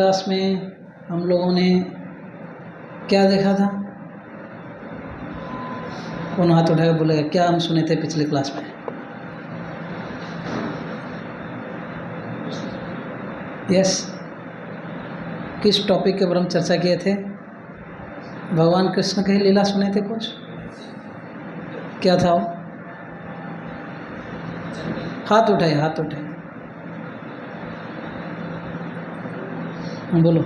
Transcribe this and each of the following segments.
Class में हम लोगों ने क्या देखा था? कौन हाथ उठाकर बोलेगा क्या हम सुने थे पिछले क्लास में? यस, किस टॉपिक के ऊपर हम चर्चा किए थे? भगवान कृष्ण की लीला सुने थे कुछ? क्या था वो? हाथ उठाइए, हाथ उठाइए, बोलो।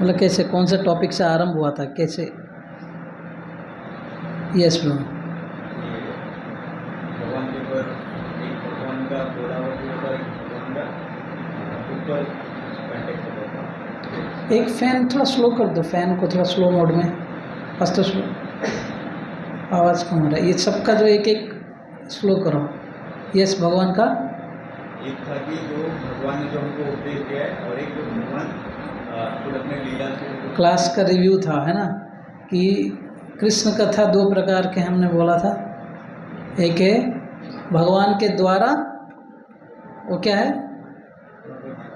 मतलब कैसे, कौन से टॉपिक से आरंभ हुआ था, कैसे? Yes bro. भगवान के ऊपर एक भगवान का बोला हुआ के ऊपर भगवान का ऊपर कांटेक्ट होता है। एक फैन थोड़ा स्लो कर दो, फैन को थोड़ा स्लो मोड में, बस तो स्लो, आवाज़ कम हो रहा है। ये सबका जो एक एक स्लो करो। यस, भगवान का एक था कि जो भगवान ने जो हमको उपदेश दिया है और एक जो भगवान खुद अपने लीला से क्लास का रिव्यू था, है ना, कि कृष्ण कथा दो प्रकार के हमने बोला था। एक है भगवान के द्वारा, वो क्या है?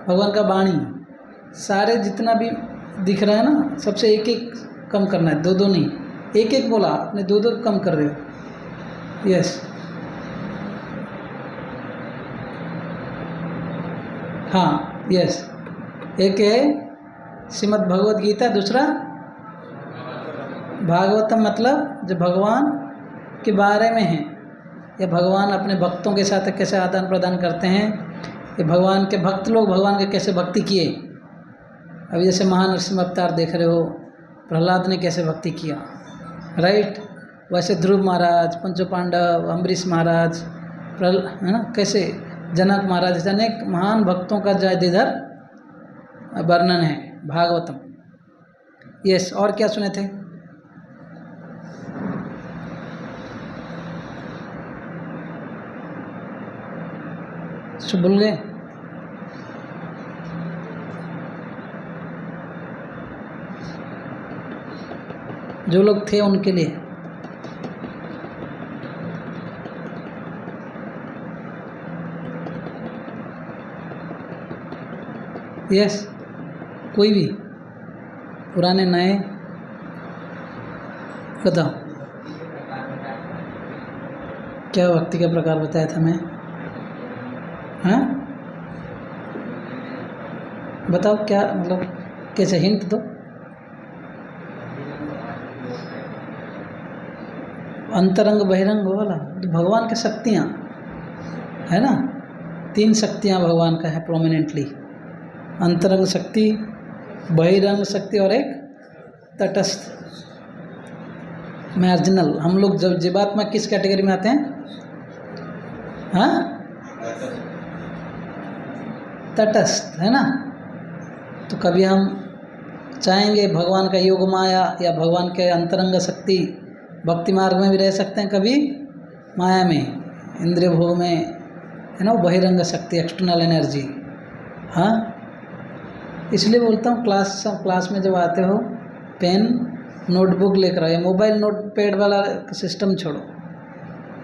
भगवान का वाणी। सारे जितना भी दिख रहा है ना, सबसे एक एक कम करना है, दो दो नहीं, एक एक बोला आपने, दो दो कम कर रहे हो। यस, हाँ, यस। एक है श्रीमद् भगवद गीता, दूसरा भागवतम, मतलब जो भगवान के बारे में है, या भगवान अपने भक्तों के साथ कैसे आदान प्रदान करते हैं, ये भगवान के भक्त लोग भगवान के कैसे भक्ति किए। अभी जैसे महानरसिंह अवतार देख रहे हो, प्रहलाद ने कैसे भक्ति किया, राइट? वैसे ध्रुव महाराज, पंचो पांडव, अम्बरीश महाराज, है ना, कैसे जनक महाराज, अनेक महान भक्तों का जय इधर वर्णन है भागवतम। यस, और क्या सुने थे? सब भूल गए? जो लोग थे उनके लिए यस, कोई भी, पुराने नए, बताओ। क्या भक्ति का प्रकार बताया था मैं? हाँ, बताओ क्या, मतलब कैसे, हिंट दो। अंतरंग बहिरंग वाला, तो भगवान की शक्तियाँ है ना, तीन शक्तियाँ भगवान का है प्रोमिनेंटली, अंतरंग शक्ति, बहिरंग शक्ति और एक तटस्थ, मार्जिनल। हम लोग जब जीवात्मा किस कैटेगरी में आते हैं? हाँ, तटस्थ, है ना। तो कभी हम चाहेंगे भगवान का योग माया या भगवान के अंतरंग शक्ति भक्ति मार्ग में भी रह सकते हैं, कभी माया में, इंद्रिय भोग में, है ना, वो बहिरंग शक्ति, एक्सटर्नल एनर्जी। हाँ, इसलिए बोलता हूँ क्लास में जब आते हो पेन नोटबुक लेकर आओ, मोबाइल नोट पैड वाला सिस्टम छोड़ो,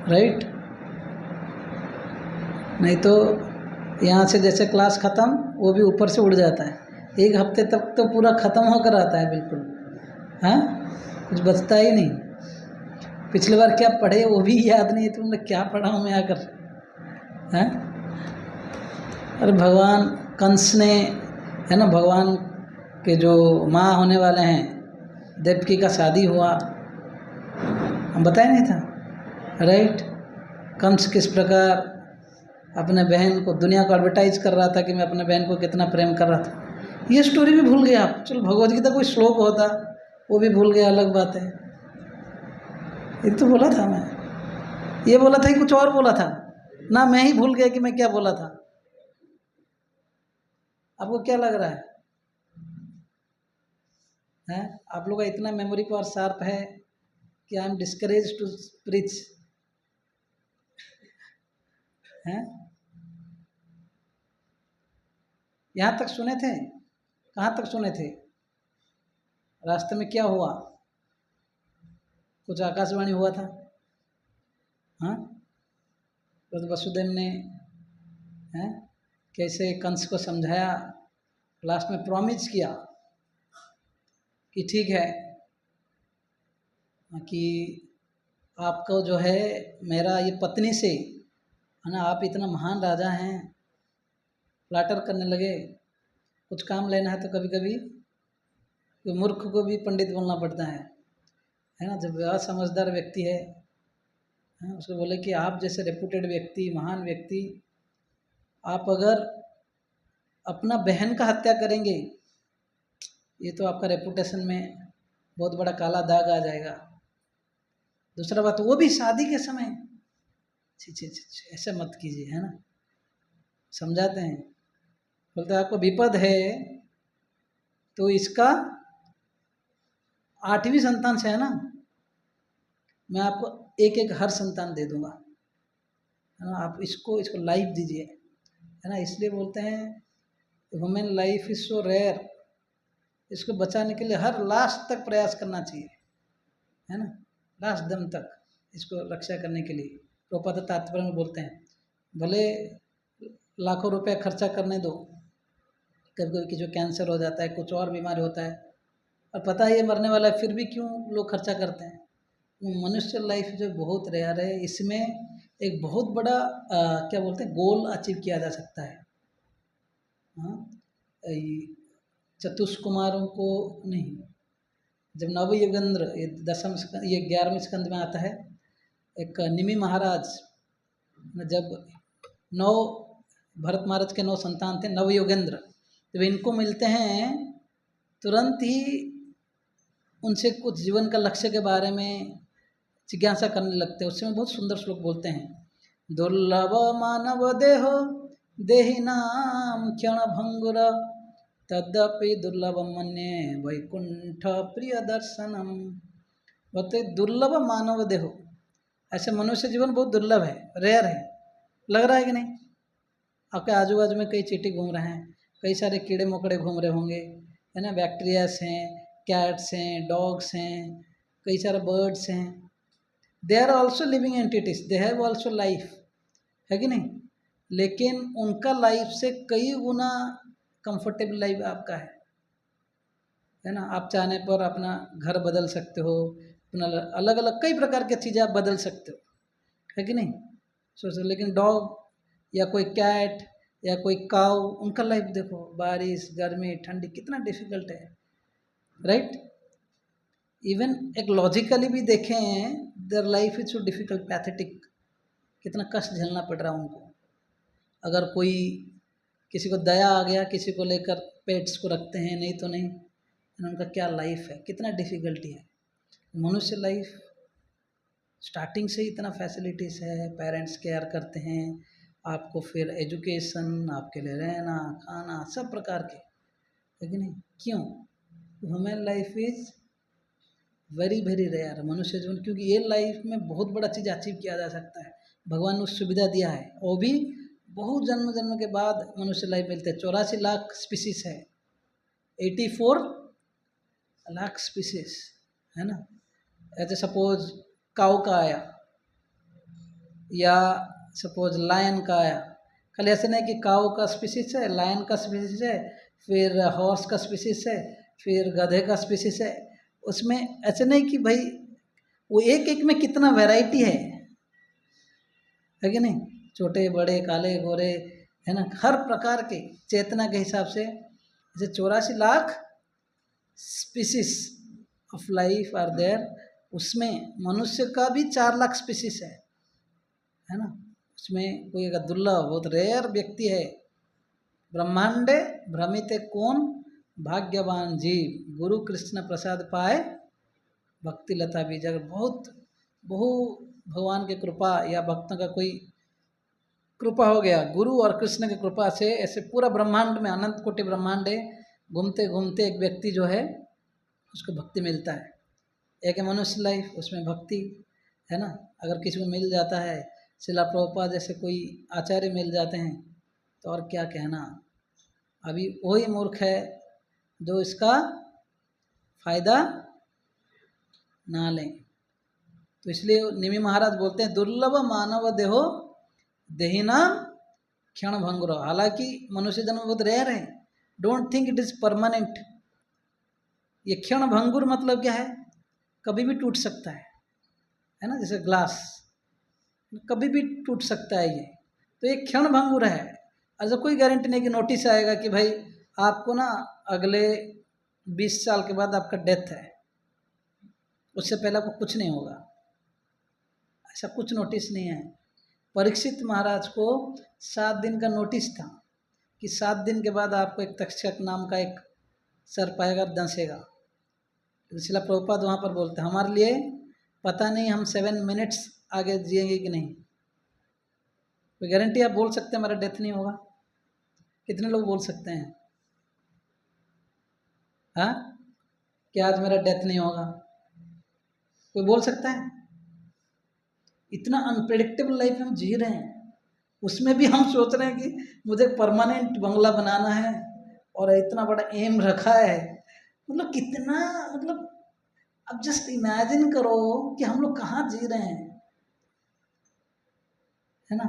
राइट? नहीं तो यहाँ से जैसे क्लास ख़त्म, वो भी ऊपर से उड़ जाता है, एक हफ्ते तक तो पूरा ख़त्म होकर आता है बिल्कुल। हाँ, कुछ बचता ही नहीं। पिछली बार क्या पढ़े वो भी याद नहीं, तुमने क्या पढ़ा हूँ मैं आकर। हैं? अरे भगवान कंस ने, है ना, भगवान के जो माँ होने वाले हैं, देवकी का शादी हुआ, हम बताया नहीं था, राइट? कंस किस प्रकार अपने बहन को, दुनिया को एडवर्टाइज कर रहा था कि मैं अपने बहन को कितना प्रेम कर रहा था। ये स्टोरी भी भूल गए आप? चलो भगवद गीता कोई श्लोक होता वो भी भूल गए, अलग बात है। ये तो बोला था मैं, ये बोला था कि कुछ और बोला था ना, मैं ही भूल गया कि मैं क्या बोला था। आपको क्या लग रहा है? हैं? आप लोग का इतना मेमोरी पावर शार्प है कि I am discourage to preach. हैं? यहाँ तक सुने थे? कहाँ तक सुने थे? रास्ते में क्या हुआ? कुछ आकाशवाणी हुआ था? हाँ, तो वसुदेव ने, हैं, कैसे कंस को समझाया, लास्ट में प्रॉमिस किया कि ठीक है कि आपको जो है मेरा ये पत्नी से, है ना, आप इतना महान राजा हैं, फ्लाटर करने लगे। कुछ काम लेना है तो कभी कभी कोई मूर्ख को भी पंडित बोलना पड़ता है ना। जब वह समझदार व्यक्ति है, उसको बोले कि आप जैसे रेपुटेड व्यक्ति, महान व्यक्ति, आप अगर अपना बहन का हत्या करेंगे, ये तो आपका रेपुटेशन में बहुत बड़ा काला दाग आ जाएगा। दूसरा बात, वो भी शादी के समय, छी छी छी, ऐसे मत कीजिए, है ना। समझाते हैं, बोलते हैं आपको विपद है तो इसका 8वीं संतान से, है ना, मैं आपको एक एक हर संतान दे दूंगा, है ना। आप इसको लाइफ दीजिए, है ना। इसलिए बोलते हैं human life is so rare, इसको बचाने के लिए हर लास्ट तक प्रयास करना चाहिए, है ना, लास्ट दम तक इसको रक्षा करने के लिए। प्रभुपाद तात्पर्य में बोलते हैं भले लाखों रुपए खर्चा करने दो, कभी कभी किसी को कैंसर हो जाता है, कुछ और बीमारी होता है, और पता है ये मरने वाला है, फिर भी क्यों लोग खर्चा करते हैं। मनुष्य लाइफ जो बहुत रेयर है, इसमें एक बहुत बड़ा क्या बोलते हैं गोल अचीव किया जा सकता है। हाँ, चतुष्कुमारों को नहीं, जब नवयुगेंद्र, ये 11वें स्कंद में आता है, एक निमि महाराज, जब 9 भरत महाराज के 9 संतान थे, नवयुगेंद्र, जब इनको मिलते हैं तुरंत ही उनसे कुछ जीवन का लक्ष्य के बारे में जिज्ञासा करने लगते हैं। उसमें बहुत सुंदर श्लोक बोलते हैं, दुर्लभ मानव देहो देहि नाम क्षण भंगुर तदपि दुर्लभ मन्ये वैकुंठ प्रिय दर्शनम। बोलते दुर्लभ मानव देहो, ऐसे मनुष्य जीवन बहुत दुर्लभ है, रेयर है, लग रहा है कि नहीं। आपके आजू बाजू में कई चींटी घूम रहे हैं, कई सारे कीड़े मकोड़े घूम रहे होंगे, है ना, बैक्टीरियास हैं, कैट्स हैं, डॉग्स हैं, कई सारे बर्ड्स हैं। They are also living entities, they have also life, है कि नहीं। लेकिन उनका लाइफ से कई गुना कंफर्टेबल लाइफ आपका है ना। आप चाहने पर अपना घर बदल सकते हो, अपना अलग अलग कई प्रकार की चीज़ें आप बदल सकते हो, है कि नहीं। सोचो, लेकिन डॉग या कोई कैट या कोई काऊ, उनका लाइफ देखो, बारिश गर्मी ठंडी कितना डिफिकल्ट है, राइट। इवन एक लॉजिकली भी देखें, their life is so difficult, pathetic, कितना कष्ट झेलना पड़ रहा है उनको। अगर कोई किसी को दया आ गया, किसी को लेकर पेट्स को रखते हैं, नहीं तो नहीं, उनका क्या लाइफ है, कितना डिफिकल्टी है। मनुष्य लाइफ स्टार्टिंग से ही इतना फैसिलिटीज़ है, पेरेंट्स केयर करते हैं आपको, फिर एजुकेशन, आपके लिए रहना खाना सब प्रकार के, लेकिन नहीं क्यों। Human life is very very rare, मनुष्य जीवन, क्योंकि ये लाइफ में बहुत बड़ा चीज़ अचीव किया जा सकता है। भगवान ने उस सुविधा दिया है, वो भी बहुत जन्म जन्म के बाद मनुष्य लाइफ मिलते हैं। 84 लाख स्पीसीज है, 84 लाख स्पीसीज, है ना। ऐसे सपोज काऊ का आया या सपोज लायन का आया, खाली ऐसे नहीं कि काऊ का स्पीसीज है, लायन का स्पीसीज है, फिर हॉर्स का स्पीसीज है, फिर गधे का स्पीसीज है। उसमें ऐसे नहीं कि भाई वो एक एक में कितना वैरायटी है कि नहीं, छोटे बड़े काले गोरे, है ना, हर प्रकार के चेतना के हिसाब से जैसे 84 lakh species of life are there. उसमें मनुष्य का भी 4 लाख स्पीसीज है ना। उसमें कोई अगर दुर्लभ बहुत रेयर व्यक्ति है, ब्रह्मांडे भ्रमिते कौन भाग्यवान जीव गुरु कृष्ण प्रसाद पाए भक्ति लता बीज। अगर बहुत बहु भगवान की कृपा या भक्तों का कोई कृपा हो गया, गुरु और कृष्ण की कृपा से, ऐसे पूरा ब्रह्मांड में अनंत कोटि ब्रह्मांड है, घूमते घूमते एक व्यक्ति जो है उसको भक्ति मिलता है। एक है मनुष्य लाइफ, उसमें भक्ति, है ना। अगर किसी को मिल जाता है, शिला प्रभुपाद जैसे कोई आचार्य मिल जाते हैं, तो और क्या कहना। अभी वही मूर्ख है जो इसका फायदा ना लें। तो इसलिए निमि महाराज बोलते हैं दुर्लभ मानव देहो देहिनाम क्षण भंगुर। हालांकि मनुष्य जन्म बहुत रेयर है, don't think it is permanent. ये क्षण भंगुर मतलब क्या है, कभी भी टूट सकता है ना, जैसे ग्लास कभी भी टूट सकता है ये, तो ये क्षण भंगुर है। अच्छा कोई गारंटी नहीं कि नोटिस आएगा कि भाई आपको ना अगले 20 साल के बाद आपका डेथ है, उससे पहले आपको कुछ नहीं होगा, ऐसा कुछ नोटिस नहीं है। परीक्षित महाराज को 7 दिन का नोटिस था कि 7 दिन के बाद आपको एक तक्षक नाम का एक सर्प आएगा, दंसेगा। शिला प्रभुपाद वहाँ पर बोलते हैं हमारे लिए पता नहीं हम 7 मिनट्स आगे जिएंगे कि नहीं। कोई गारंटी आप बोल सकते हैं हमारा डेथ नहीं होगा? कितने लोग बोल सकते हैं हाँ कि आज मेरा डेथ नहीं होगा? कोई बोल सकता है? इतना अनप्रेडिक्टेबल लाइफ हम जी रहे हैं, उसमें भी हम सोच रहे हैं कि मुझे परमानेंट बंगला बनाना है और इतना बड़ा एम रखा है। मतलब कितना, मतलब अब जस्ट इमेजिन करो कि हम लोग कहाँ जी रहे हैं, है ना।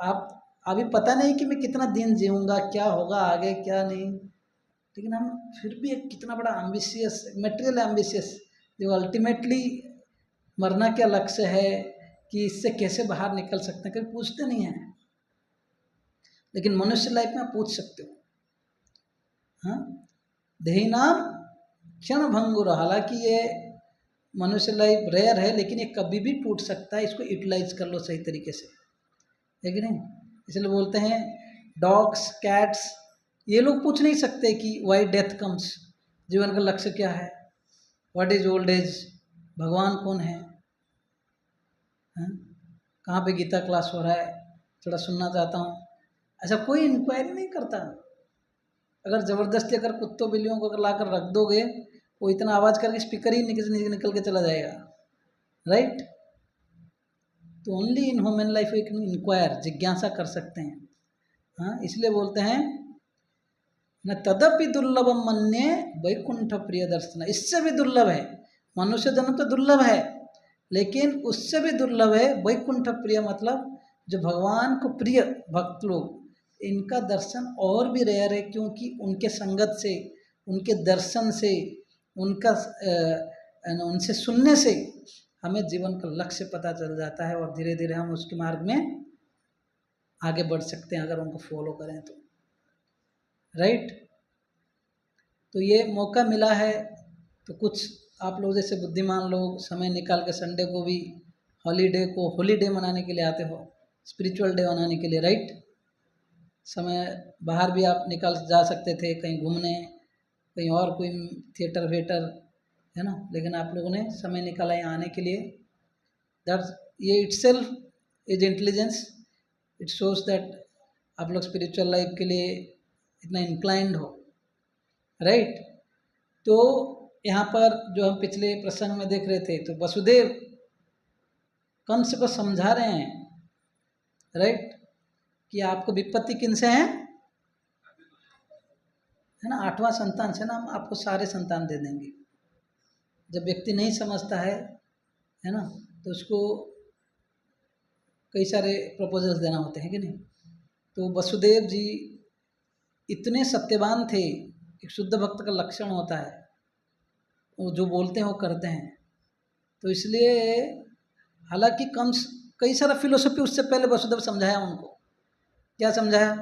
आप अभी पता नहीं कि मैं कितना दिन जीऊँगा, क्या होगा आगे क्या नहीं, लेकिन हम फिर भी एक कितना बड़ा एम्बिशियस, मटेरियल एम्बिशियस, जो अल्टीमेटली मरना क्या लक्ष्य है कि इससे कैसे बाहर निकल सकते हैं, कभी पूछते नहीं हैं। लेकिन मनुष्य लाइफ में आप पूछ सकते हो। हाँ, देही नाम क्षण भंगुर। हालांकि ये मनुष्य लाइफ रेयर है, लेकिन ये कभी भी टूट सकता है, इसको यूटिलाइज कर लो सही तरीके से, है कि नहीं। इसलिए बोलते हैं डॉग्स कैट्स ये लोग पूछ नहीं सकते कि वाई डेथ कम्स, जीवन का लक्ष्य क्या है, व्हाट इज ओल्ड एज, भगवान कौन है, हाँ? कहाँ पे गीता क्लास हो रहा है, थोड़ा सुनना चाहता हूँ, ऐसा कोई इंक्वायरी नहीं करता। अगर ज़बरदस्ती अगर कुत्तों बिल्लियों को अगर ला कर रख दोगे, वो इतना आवाज़ करके स्पीकर ही निकल के चला जाएगा, राइट। तो ओनली इन ह्यूमन लाइफ एक इंक्वायर, जिज्ञासा कर सकते हैं। हाँ, इसलिए बोलते हैं न तदपि दुर्लभम मन्ये वैकुंठ प्रिय दर्शन। इससे भी दुर्लभ है, मनुष्य जन्म तो दुर्लभ है, लेकिन उससे भी दुर्लभ है वैकुंठ प्रिय, मतलब जो भगवान को प्रिय भक्त लोग, इनका दर्शन और भी रेयर है, क्योंकि उनके संगत से, उनके दर्शन से, उनका उनसे सुनने से हमें जीवन का लक्ष्य पता चल जाता है और धीरे धीरे हम उसके मार्ग में आगे बढ़ सकते हैं अगर उनको फॉलो करें तो, राइट। तो ये मौका मिला है, तो कुछ आप लोग जैसे बुद्धिमान लोग समय निकाल के संडे को भी हॉलीडे मनाने के लिए आते हो, स्पिरिचुअल डे मनाने के लिए, राइट। समय बाहर भी आप निकाल जा सकते थे कहीं घूमने, कहीं और कोई थिएटर वेटर, है ना, लेकिन आप लोगों ने समय निकाला यहाँ आने के लिए। दैट्स, ये itself is intelligence, it shows that आप लोग स्पिरिचुअल लाइफ के लिए इतना इंक्लाइंड हो, राइट। तो यहाँ पर जो हम पिछले प्रसंग में देख रहे थे, तो वसुदेव कंस को समझा रहे हैं, राइट, कि आपको विपत्ति किन से है ना, 8वां संतान से ना, हम आपको सारे संतान दे देंगे। जब व्यक्ति नहीं समझता है ना, तो उसको कई सारे प्रपोजल्स देना होते हैं कि नहीं। तो वसुदेव जी इतने सत्यवान थे, एक शुद्ध भक्त का लक्षण होता है, वो जो बोलते हैं वो करते हैं। तो इसलिए हालांकि कंस कई सारा फिलोसफी उससे पहले वसुदेव समझाया उनको। क्या समझाया?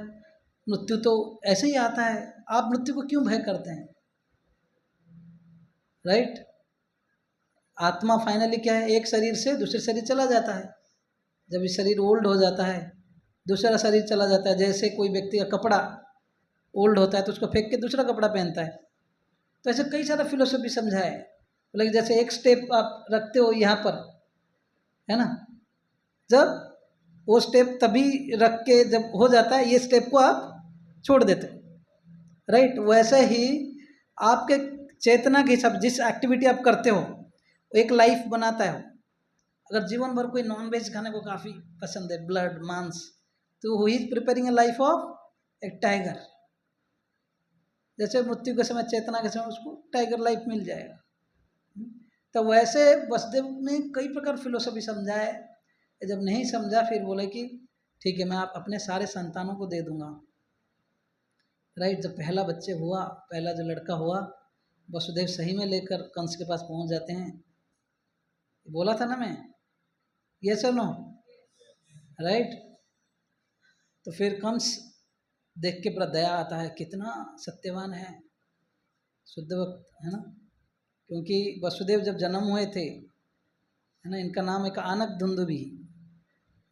मृत्यु तो ऐसे ही आता है, आप मृत्यु को क्यों भय करते हैं, राइट। आत्मा फाइनली क्या है, एक शरीर से दूसरे शरीर चला जाता है। जब ये शरीर ओल्ड हो जाता है, दूसरा शरीर चला जाता है। जैसे कोई व्यक्ति का कपड़ा ओल्ड होता है तो उसको फेंक के दूसरा कपड़ा पहनता है, तो ऐसे कई सारा फिलोसफी समझा है। मतलब जैसे एक स्टेप आप रखते हो यहाँ पर, है ना, जब वो स्टेप तभी रख के जब हो जाता है, ये स्टेप को आप छोड़ देते हो, राइट। वैसे ही आपके चेतना के हिसाब जिस एक्टिविटी आप करते हो वो एक लाइफ बनाता है। अगर जीवन भर कोई नॉन वेज खाने को काफ़ी पसंद है, ब्लड मांस, तो he is preparing A life of एक टाइगर। जैसे मृत्यु के समय, चेतना के समय उसको टाइगर लाइफ मिल जाएगा। तो वैसे वसुदेव ने कई प्रकार फिलोसफी समझा है। जब नहीं समझा फिर बोले कि ठीक है, मैं आप अपने सारे संतानों को दे दूंगा। राइट, जब पहला बच्चे हुआ, पहला जो लड़का हुआ, वसुदेव सही में लेकर कंस के पास पहुंच जाते हैं। बोला था ना मैं, ये सुनो। राइट, तो फिर कंस देख के बड़ा दया आता है, कितना सत्यवान है, शुद्ध भक्त है ना। क्योंकि वसुदेव जब जन्म हुए थे, है ना, इनका नाम एक आनक धुंदुभी,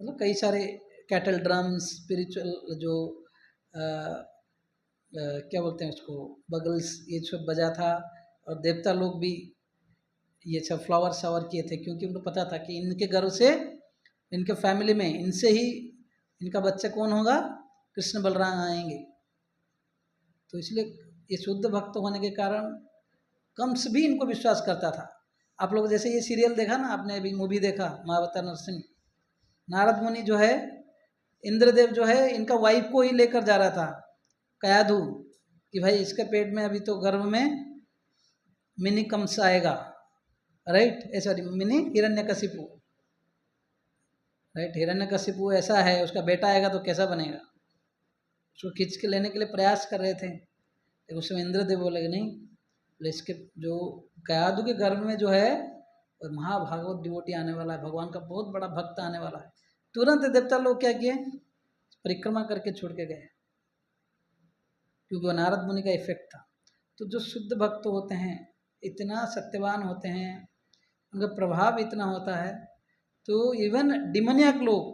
मतलब कई सारे कैटल ड्रम्स, स्पिरिचुअल जो क्या बोलते हैं उसको, बगल्स, ये सब बजा था। और देवता लोग भी ये सब फ्लावर शावर किए थे, क्योंकि उनको पता था कि इनके गर्भ से, इनके फैमिली में, इनसे ही इनका बच्चा कौन होगा, कृष्ण बलराम आएंगे। तो इसलिए ये शुद्ध भक्त होने के कारण कंस भी इनको विश्वास करता था। आप लोग जैसे ये सीरियल देखा ना आपने, अभी मूवी देखा महावतार नरसिंह, नारद मुनि जो है, इंद्रदेव जो है इनका वाइफ को ही लेकर जा रहा था कयाधु, कि भाई इसके पेट में अभी तो गर्भ में मिनी कंस आएगा। Right, sorry, mini Hiranyakashipu. Right, Hiranyakashipu ऐसा है, उसका बेटा आएगा तो कैसा बनेगा, उसको खींच के लेने के लिए प्रयास कर रहे थे। लेकिन उसमें इंद्रदेव बोले नहीं, बोले इसके जो कयाधु के गर्भ में जो है और महाभागवत डिवोटी आने वाला है, भगवान का बहुत बड़ा भक्त आने वाला है। तुरंत देवता लोग क्या किए, परिक्रमा करके छोड़ के गए, क्योंकि वो नारद मुनि का इफेक्ट था। तो जो शुद्ध भक्त होते हैं, इतना सत्यवान होते हैं, उनका प्रभाव इतना होता है, तो इवन डिमोनियक लोग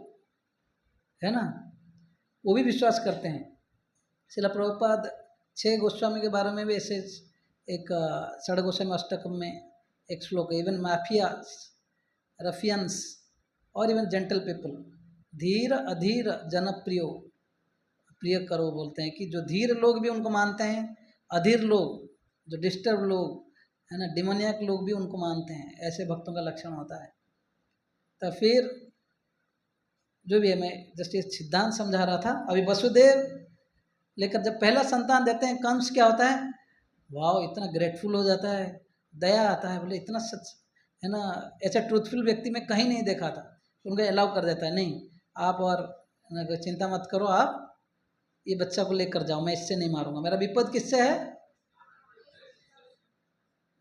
है ना, वो भी विश्वास करते हैं। श्रील प्रभुपाद 6 गोस्वामी के बारे में भी ऐसे एक षड गोस्वामी अष्टकम में एक श्लोक है, इवन माफिया, रफियंस और इवन जेंटल पीपल, धीर अधीर जनप्रियो, प्रिय करो बोलते हैं कि जो धीर लोग भी उनको मानते हैं, अधीर लोग, जो डिस्टर्ब लोग है ना, डिमोनियक लोग भी उनको मानते हैं। ऐसे भक्तों का लक्षण होता है। तो फिर जो भी है, मैं जस्ट ये सिद्धांत समझा रहा था। अभी वसुदेव लेकर जब पहला संतान देते हैं कंस, क्या होता है, वाह, इतना ग्रेटफुल हो जाता है, दया आता है, बोले इतना सच है ना, ऐसा ट्रूथफुल व्यक्ति मैं कहीं नहीं देखा था। तो उनको अलाउ कर देता है, नहीं आप और चिंता मत करो, आप ये बच्चा को लेकर जाओ, मैं इससे नहीं मारूंगा, मेरा विपद किससे है।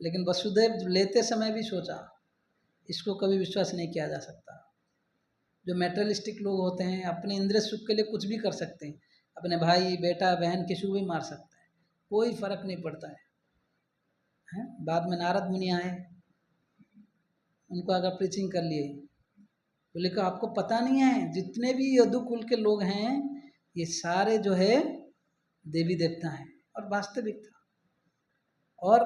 लेकिन वसुदेव लेते समय भी सोचा, इसको कभी विश्वास नहीं किया जा सकता। जो मेटेरियलिस्टिक लोग होते हैं, अपने इंद्रिय सुख के लिए कुछ भी कर सकते हैं, अपने भाई, बेटा, बहन, किसी को भी मार सकता है, कोई फर्क नहीं पड़ता है। बाद में नारद मुनि आए, उनको अगर प्रीचिंग कर लिए, बोले कि आपको पता नहीं है, जितने भी यदुकुल के लोग हैं ये सारे जो है देवी देवता हैं। और वास्तविक था, और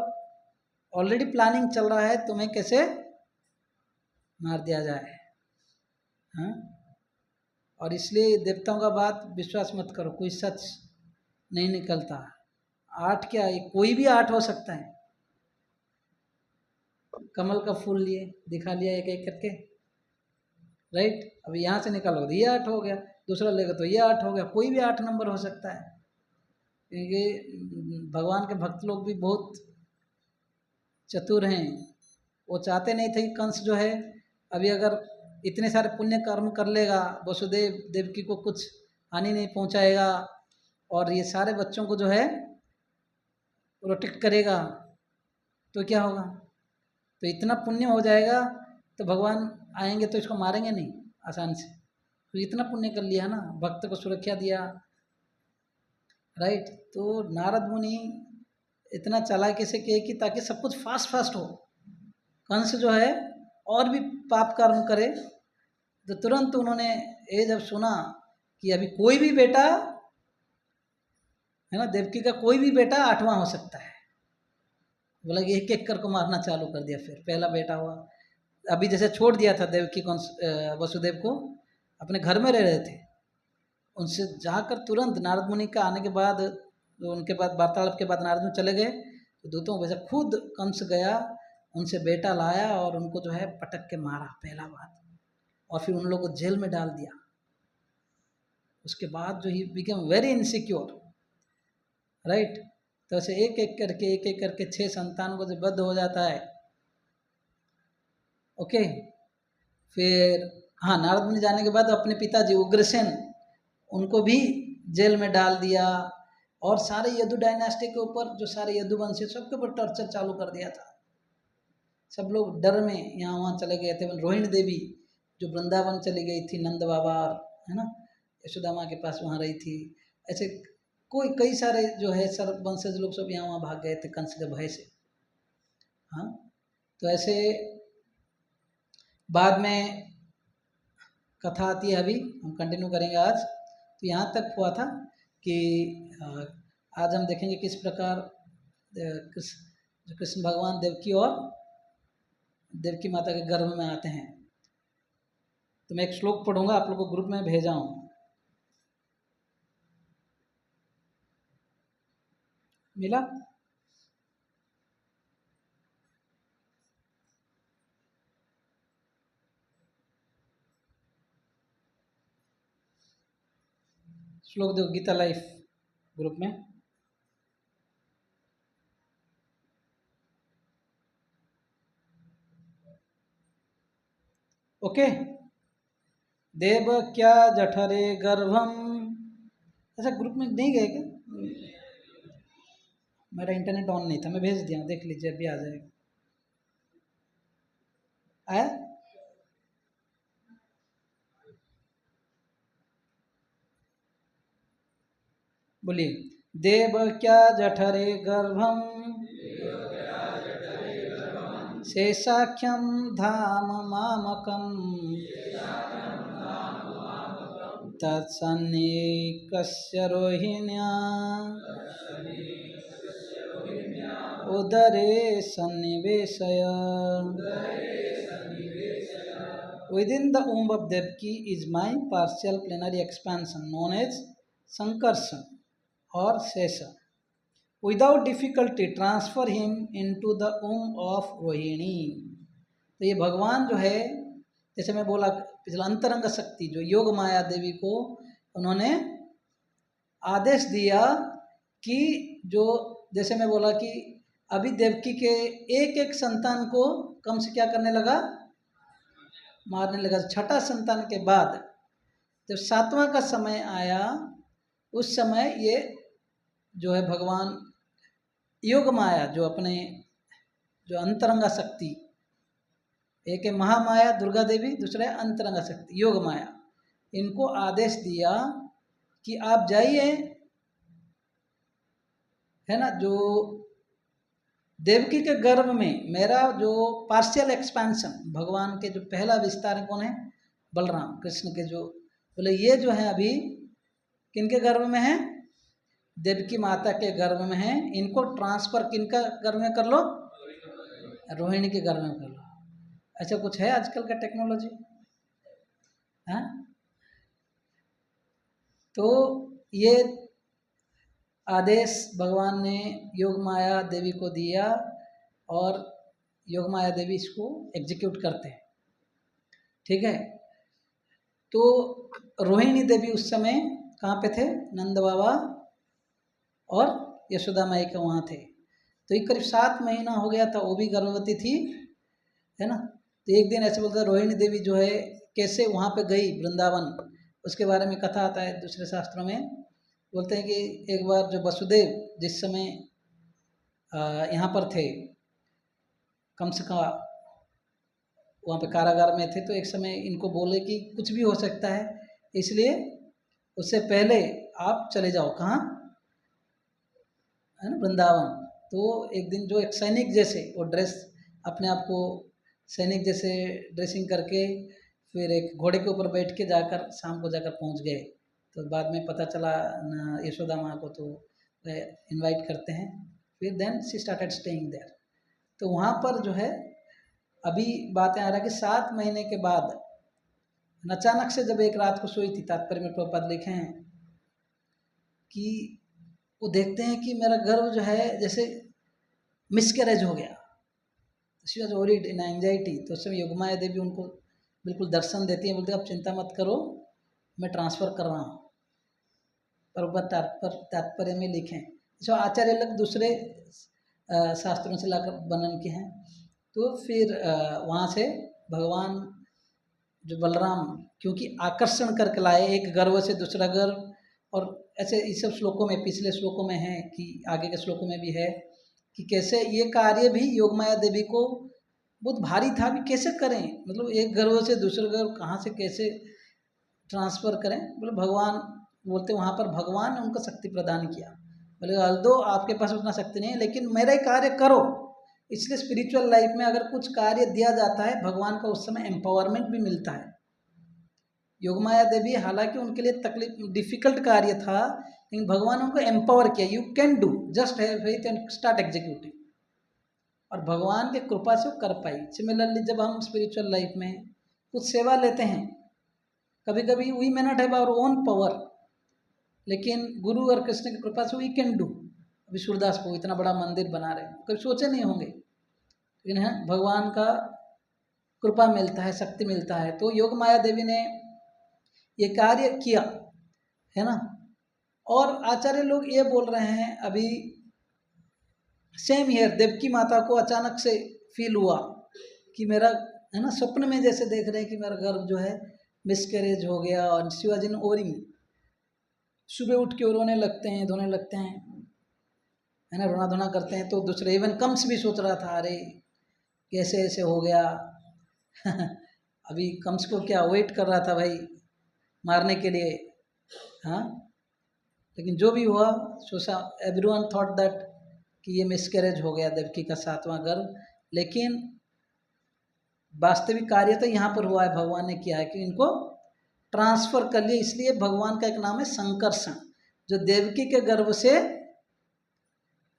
ऑलरेडी प्लानिंग चल रहा है तुम्हें कैसे मार दिया जाए। हाँ, और इसलिए देवताओं का बात विश्वास मत करो, कोई सच नहीं निकलता। 8 क्या, कोई भी 8 हो सकता है। कमल का फूल लिए दिखा लिया एक एक करके, राइट, अब यहाँ से निकालो तो ये 8 हो गया, दूसरा लेगा तो ये 8 हो गया, कोई भी 8 नंबर हो सकता है। क्योंकि भगवान के भक्त लोग भी बहुत चतुर हैं। वो चाहते नहीं थे कि कंस जो है अभी अगर इतने सारे पुण्य कर्म कर लेगा, वसुदेव देवकी को कुछ हानि नहीं पहुंचाएगा, और ये सारे बच्चों को जो है प्रोटेक्ट करेगा, तो क्या होगा, तो इतना पुण्य हो जाएगा तो भगवान आएंगे तो इसको मारेंगे नहीं आसान से। तो इतना पुण्य कर लिया ना, भक्त को सुरक्षा दिया। राइट, तो नारद मुनि इतना चालाकी से किए कि ताकि सब कुछ फास्ट फास्ट हो, कंस जो है और भी पाप कर्म करे। तो तुरंत उन्होंने ये जब सुना कि अभी कोई भी बेटा है ना, देवकी का कोई भी बेटा 8वां हो सकता है, बोला कि एक एक करके मारना चालू कर दिया। फिर पहला बेटा हुआ, अभी जैसे छोड़ दिया था देवकी को, वसुदेव को अपने घर में रह रहे थे, उनसे जाकर तुरंत नारद मुनि का आने के बाद, उनके बाद वार्तालाप के बाद नारद मुनि चले गए, तो दूतों को वैसे खुद कंस गया, उनसे बेटा लाया और उनको जो है पटक के मारा पहला बात, और फिर उन लोगों को जेल में डाल दिया। उसके बाद जो he become very insecure. Right, तो ऐसे एक एक करके 6 संतान को जब बद्ध हो जाता है। ओके, फिर हाँ, नारद मुनि जाने के बाद अपने पिताजी उग्रसेन उनको भी जेल में डाल दिया, और सारे यदु डायनास्टी के ऊपर जो सारे यदुवंशी सबके ऊपर टॉर्चर चालू कर दिया था। सब लोग डर में यहाँ वहाँ चले गए थे। रोहिणी देवी जो वृंदावन चली गई थी, नंद बाबा है ना यशोदा माँ के पास वहाँ रही थी। ऐसे कोई कई सारे जो है सर्प वंशज लोग सब यहाँ वहाँ भाग गए थे कंस के भय से। हाँ, तो ऐसे बाद में कथा आती है, अभी हम कंटिन्यू करेंगे आज। तो यहाँ तक हुआ था कि आज हम देखेंगे किस प्रकार कृष्ण भगवान देवकी और देवकी माता के गर्भ में आते हैं। तो मैं एक श्लोक पढ़ूंगा, आप लोग को ग्रुप में भेजा हूँ। मिला? श्लोक दो गीता लाइफ ग्रुप में। ओके। देव क्या जठरे गर्भम, ऐसा ग्रुप में नहीं गए क्या? मेरा इंटरनेट ऑन नहीं था, मैं भेज दिया, देख लीजिए अभी आ जाएगा। आया? बोलिए। देव क्या जठरे गर्भम शेषाख्यम धाम मामकम तत्सन्निकस्य रोहिण्या उदरे सन्निवेशय। Within the womb of Devaki is my partial plenary expansion known as Sankarshan or Sesha. Without difficulty transfer him into the womb of Rohini. तो ये भगवान जो है, जैसे मैं बोला पिछला, अंतरंग शक्ति जो योग माया देवी को उन्होंने आदेश दिया कि जो, जैसे मैं बोला कि अभी देवकी के एक एक संतान को कम से क्या करने लगा, मारने लगा। छठा संतान के बाद जब सातवां का समय आया, उस समय ये जो है भगवान योग माया जो अपने जो अंतरंगा शक्ति, एक है महामाया दुर्गा देवी, दूसरा है अंतरंगा शक्ति योग माया, इनको आदेश दिया कि आप जाइए, है ना, जो देवकी के गर्भ में मेरा जो पार्शियल एक्सपेंशन, भगवान के जो पहला विस्तार है कौन है, बलराम कृष्ण के, जो बोले ये जो है अभी किनके गर्भ में है, देवकी माता के गर्भ में है, इनको ट्रांसफर किनका गर्भ में कर लो, रोहिणी के गर्भ में कर लो। ऐसा कुछ है आजकल का टेक्नोलॉजी, हाँ? तो ये आदेश भगवान ने योग माया देवी को दिया और योग माया देवी इसको एग्जीक्यूट करते हैं, ठीक है। तो रोहिणी देवी उस समय कहाँ पे थे, नंद बाबा और यशोदा माई के वहाँ थे। तो ये करीब 7 महीना हो गया था, वो भी गर्भवती थी, है ना। तो एक दिन ऐसे बोलते रोहिणी देवी जो है कैसे वहाँ पे गई वृंदावन, उसके बारे में कथा आता है दूसरे शास्त्रों में। बोलते हैं कि एक बार जो वसुदेव जिस समय यहाँ पर थे, कंस का वहाँ पे कारागार में थे, तो एक समय इनको बोले कि कुछ भी हो सकता है, इसलिए उससे पहले आप चले जाओ, कहाँ, है ना, वृंदावन। तो एक दिन जो एक सैनिक जैसे वो ड्रेस, अपने आप को सैनिक जैसे ड्रेसिंग करके फिर एक घोड़े के ऊपर बैठ के जाकर शाम को जाकर पहुँच गए। तो बाद में पता चला यशोदा माँ को, तो इनवाइट करते हैं, फिर then she started staying there. तो वहाँ पर जो है अभी बातें आ रहा है कि 7 महीने के बाद अचानक से जब एक रात को सोई थी, तात्पर्य में प्रभुपाद लिखे हैं कि वो देखते हैं कि मेरा गर्भ जो है जैसे मिसकैरेज हो गया। She was worried in anxiety. तो उस समय योगमाया देवी उनको बिल्कुल दर्शन देती हैं, बोलते हैं आप चिंता मत करो, मैं ट्रांसफ़र कर रहा हूँ। पर तात्पर्य में लिखें, जो आचार्य लोग दूसरे शास्त्रों से लाकर वर्णन किए हैं। तो फिर वहाँ से भगवान जो बलराम क्योंकि आकर्षण करके लाए एक गर्व से दूसरा गर्व, और ऐसे इस सब श्लोकों में, पिछले श्लोकों में है कि आगे के श्लोकों में भी है कि कैसे ये कार्य भी योगमाया देवी को बहुत भारी था, भी कैसे करें, मतलब एक गर्व से दूसरे गर्व कहाँ से कैसे ट्रांसफ़र करें। बोले भगवान बोलते वहाँ पर भगवान ने उनको शक्ति प्रदान किया। बोले अल्दो आपके पास उतना शक्ति नहीं है लेकिन मेरा ही कार्य करो। इसलिए स्पिरिचुअल लाइफ में अगर कुछ कार्य दिया जाता है भगवान का उस समय एम्पावरमेंट भी मिलता है। योगमाया देवी हालांकि उनके लिए तकलीफ डिफिकल्ट कार्य था लेकिन भगवान ने उनको एम्पावर किया, you can do, just have faith and start executing, और भगवान की कृपा से वो कर पाई। सिमिलरली जब हम स्पिरिचुअल लाइफ में कुछ सेवा लेते हैं, कभी कभी we may not have our own power, लेकिन गुरु और कृष्ण की कृपा से वी कैन डू। अभी सूरदास को इतना बड़ा मंदिर बना रहे हैं, कभी सोचे नहीं होंगे, लेकिन है भगवान का कृपा मिलता है, शक्ति मिलता है। तो योग माया देवी ने ये कार्य किया है ना। और आचार्य लोग ये बोल रहे हैं अभी सेम हियर, देवकी माता को अचानक से फील हुआ कि मेरा है ना, स्वप्न में जैसे देख रहे हैं कि मेरा गर्भ जो है मिसकैरेज हो गया, और शिवाजी ने ओरिंग सुबह उठ के रोने लगते हैं, धोने लगते हैं, है ना, रोना धोना करते हैं। तो दूसरे इवन कंस भी सोच रहा था अरे कैसे ऐसे हो गया अभी कंस को क्या वेट कर रहा था भाई मारने के लिए, हाँ। लेकिन जो भी हुआ सोचा, एवरीवन थॉट दैट कि ये मिसकैरेज हो गया देवकी का 7वां गर्भ, लेकिन वास्तविक कार्य तो यहाँ पर हुआ है, भगवान ने किया है कि इनको ट्रांसफर कर लिया। इसलिए भगवान का एक नाम है संकर्षण, जो देवकी के गर्भ से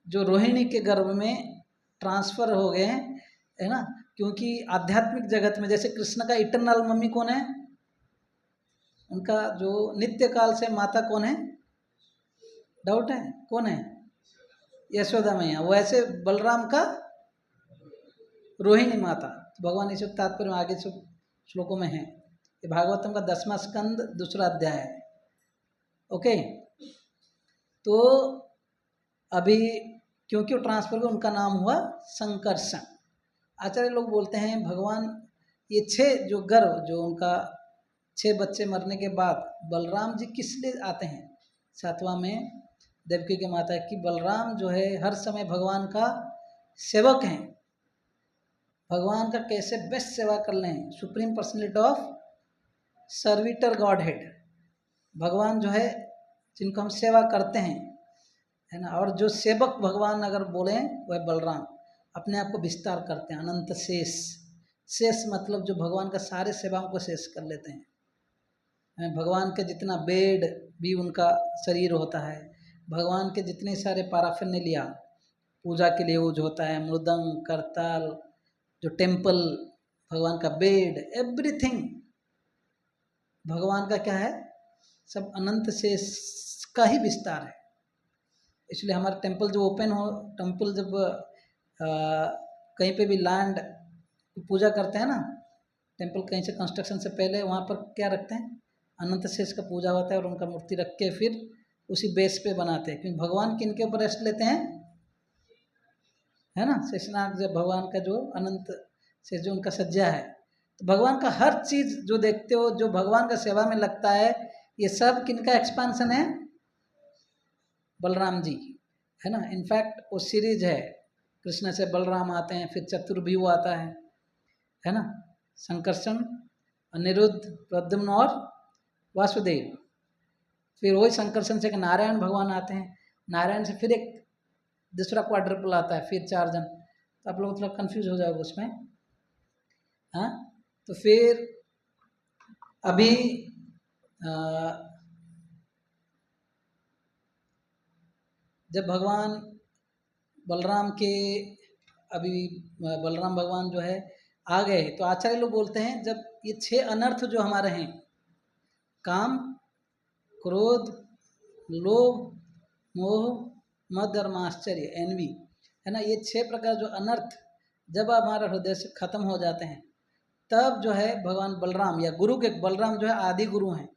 जो रोहिणी के गर्भ में ट्रांसफर हो गए हैं, है ना। क्योंकि आध्यात्मिक जगत में जैसे कृष्ण का इटरनल मम्मी कौन है, उनका जो नित्य काल से माता कौन है, डाउट है कौन है, यशोदा मैया। वैसे बलराम का रोहिणी माता। तो भगवान इस तात्पर्य में आगे सब श्लोकों में है। ये भागवतम का 10वां स्कंद 2रा अध्याय है। ओके, तो अभी क्योंकि वो ट्रांसफर हुआ उनका नाम हुआ संकर्षण। आचार्य लोग बोलते हैं भगवान ये 6 जो गर्भ, जो उनका 6 बच्चे मरने के बाद बलराम जी किस लिए आते हैं 7वां में देवकी के माता, कि बलराम जो है हर समय भगवान का सेवक हैं, भगवान का कैसे बेस्ट सेवा कर लें, supreme personality of servitor God head, भगवान जो है जिनको हम सेवा करते हैं, है ना। और जो सेवक भगवान अगर बोले वह बलराम अपने आप को विस्तार करते हैं, अनंत शेष। शेष मतलब जो भगवान का सारे सेवाओं को शेष कर लेते हैं। भगवान के जितना बेड भी उनका शरीर होता है, भगवान के जितने सारे पाराफर्नेलिया पूजा के लिए यूज होता है, मृदंग करताल, जो टेम्पल, भगवान का बेड, एवरीथिंग भगवान का क्या है, सब अनंत शेष का ही विस्तार है। इसलिए हमारा टेम्पल जो ओपन हो, टेम्पल जब कहीं पे भी लैंड पूजा करते हैं ना, टेम्पल कहीं से कंस्ट्रक्शन से पहले वहाँ पर क्या रखते हैं, अनंत शेष का पूजा होता है, और उनका मूर्ति रख के फिर उसी बेस पे बनाते हैं। क्योंकि भगवान किनके ऊपर रेस्ट लेते हैं, है ना, शेषनाग जब भगवान का जो अनंत शेष जो उनका सज्जा है। तो भगवान का हर चीज़ जो देखते हो जो भगवान का सेवा में लगता है, ये सब किनका एक्सपांसन है, बलराम जी, है ना। इनफैक्ट वो सीरीज है, कृष्ण से बलराम आते हैं, फिर चतुर्व्यूह आता है ना, संकर्षण, अनिरुद्ध, प्रद्युम्न और वासुदेव। फिर वही संकर्षण से नारायण भगवान आते हैं, नारायण से फिर एक दूसरा क्वाड्रपल आता है, फिर 4 जन। तो आप लोग थोड़ा कंफ्यूज हो जाओगे उसमें, हाँ। तो फिर अभी जब भगवान बलराम के अभी बलराम भगवान जो है आ गए, तो आचार्य लोग बोलते हैं जब ये 6 अनर्थ जो हमारे हैं, काम, क्रोध, लोभ, मोह, मद और आश्चर्य, एनवी, है ना, ये 6 प्रकार जो अनर्थ जब हमारे हृदय से खत्म हो जाते हैं, तब जो है भगवान बलराम या गुरु के, बलराम जो है आदि गुरु हैं,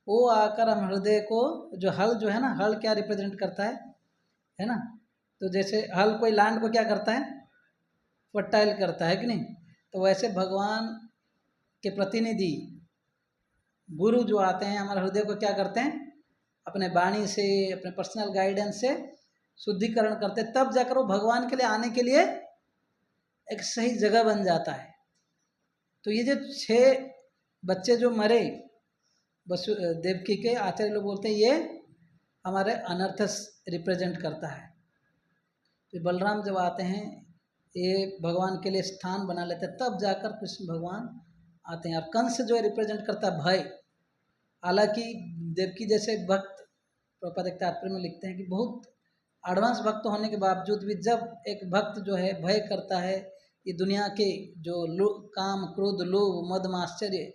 वो आकर हम हृदय को, जो हल जो है ना, हल क्या रिप्रेजेंट करता है ना। तो जैसे हल कोई लैंड को क्या करता है, फर्टाइल करता है कि नहीं, तो वैसे भगवान के प्रतिनिधि गुरु जो आते हैं हमारे हृदय को क्या करते हैं, अपने वाणी से, अपने पर्सनल गाइडेंस से शुद्धिकरण करते हैं, तब जाकर वो भगवान के लिए आने के लिए एक सही जगह बन जाता है। तो ये जो 6 बच्चे जो मरे वसु देवकी के, आचार्य लोग बोलते हैं ये हमारे अनर्थ रिप्रेजेंट करता है। तो बलराम जब आते हैं ये भगवान के लिए स्थान बना लेते हैं, तब जाकर कृष्ण भगवान आते हैं। और कंस जो है रिप्रेजेंट करता है भय। हालांकि देवकी जैसे भक्त प्रभुपाद एक तात्पर्य में लिखते हैं कि बहुत एडवांस भक्त होने के बावजूद भी जब एक भक्त जो है भय करता है, ये दुनिया के जो काम क्रोध लोभ मद माश्चर्य,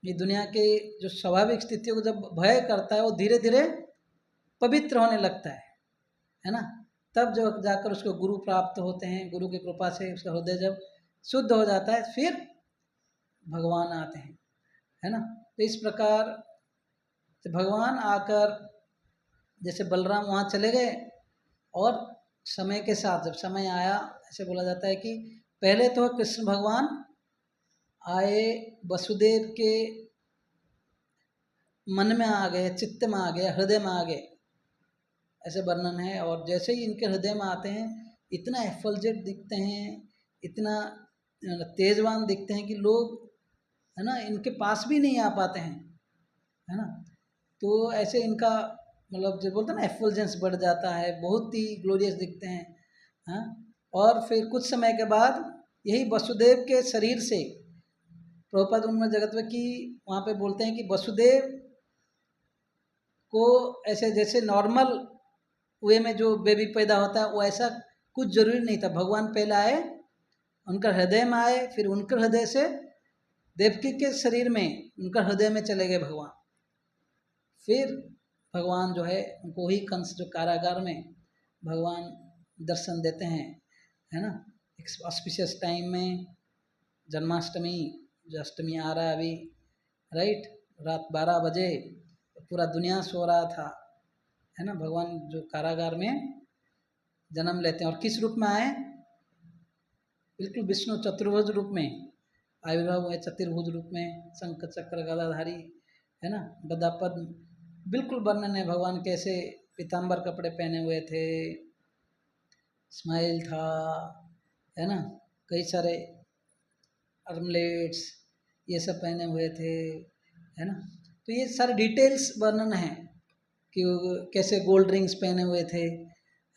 ये दुनिया के जो स्वाभाविक स्थितियों को जब भय करता है, वो धीरे धीरे पवित्र होने लगता है ना। तब जो जाकर उसको गुरु प्राप्त होते हैं, गुरु की कृपा से उसका हृदय जब शुद्ध हो जाता है, फिर भगवान आते हैं, है ना। तो इस प्रकार तो भगवान आकर, जैसे बलराम वहाँ चले गए और समय के साथ जब समय आया, ऐसे बोला जाता है कि पहले तो कृष्ण भगवान आए, वसुदेव के मन में आ गए, चित्त में आ गए, हृदय में आ गए, ऐसे वर्णन है। और जैसे ही इनके हृदय में आते हैं, इतना एफल्जेंट दिखते हैं, इतना तेजवान दिखते हैं कि लोग, है ना, इनके पास भी नहीं आ पाते हैं, है ना। तो ऐसे इनका मतलब जो बोलते हैं ना, एफल्जेंस बढ़ जाता है, बहुत ही ग्लोरियस दिखते हैं, हाँ। और फिर कुछ समय के बाद यही वसुदेव के शरीर से, प्रभुपाद उनमें जगत में कि वहाँ पे बोलते हैं कि वसुदेव को ऐसे जैसे नॉर्मल वे में जो बेबी पैदा होता है, वो ऐसा कुछ जरूरी नहीं था। भगवान पहले आए, उनका हृदय में आए, फिर उनके हृदय से देवकी के शरीर में, उनका हृदय में चले गए भगवान। फिर भगवान जो है उनको ही कंस जो कारागार में भगवान दर्शन देते हैं, है ना। एक ऑस्पिशियस टाइम में, जन्माष्टमी, जो अष्टमी आ रहा है अभी, राइट, रात 12 बजे पूरा दुनिया सो रहा था, है ना। भगवान जो कारागार में जन्म लेते हैं और किस रूप में आए, बिल्कुल विष्णु चतुर्भुज रूप में आविर्भाव हुए, चतुर्भुज रूप में, शंख चक्र गदाधारी, है ना, गदा पद्म, बिल्कुल वर्णन है भगवान कैसे पीताम्बर कपड़े पहने हुए थे, स्माइल था, है ना, कई सारे आर्मलेट्स ये सब पहने हुए थे, है ना। तो ये सारे डिटेल्स वर्णन है कि कैसे गोल्ड रिंग्स पहने हुए थे,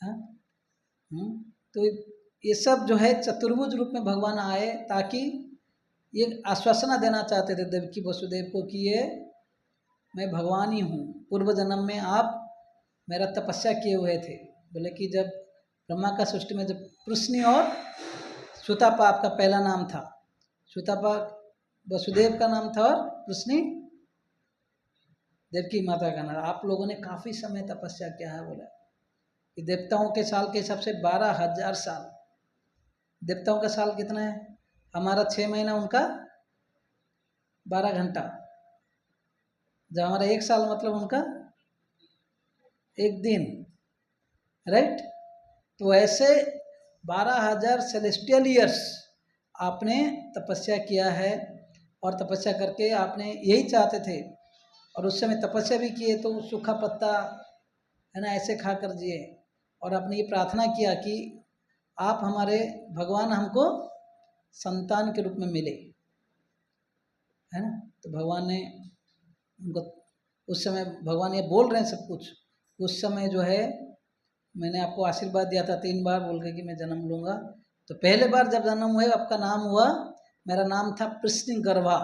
हाँ। तो ये सब जो है चतुर्भुज रूप में भगवान आए, ताकि ये आश्वासना देना चाहते थे देवकी वसुदेव को कि ये मैं भगवान ही हूँ, पूर्व जन्म में आप मेरा तपस्या किए हुए थे। बोले कि जब ब्रह्मा का सृष्टि में जब प्रश्नि और सुतापा आपका पहला नाम था, सुतापा वसुदेव का नाम था और प्रश्नि देवकी माता का नाम। आप लोगों ने काफ़ी समय तपस्या किया है, बोला कि देवताओं के साल के हिसाब से 12,000 साल, देवताओं का साल कितना है, हमारा 6 महीना, उनका 12 घंटा, जब हमारा 1 साल मतलब उनका 1 दिन, राइट। तो ऐसे 12,000 सेलेस्टियल ईयर्स आपने तपस्या किया है, और तपस्या करके आपने यही चाहते थे, और उस समय तपस्या भी किए तो सूखा पत्ता, है ना, ऐसे खा कर जिए, और आपने ये प्रार्थना किया कि आप हमारे भगवान हमको संतान के रूप में मिले, है ना। तो भगवान ने उनको उस समय, भगवान ये बोल रहे हैं सब कुछ, उस समय जो है मैंने आपको आशीर्वाद दिया था 3 बार बोल के कि मैं जन्म लूँगा। तो पहले बार जब जन्म हुए, आपका नाम हुआ, मेरा नाम था प्रश्नि गर्भा,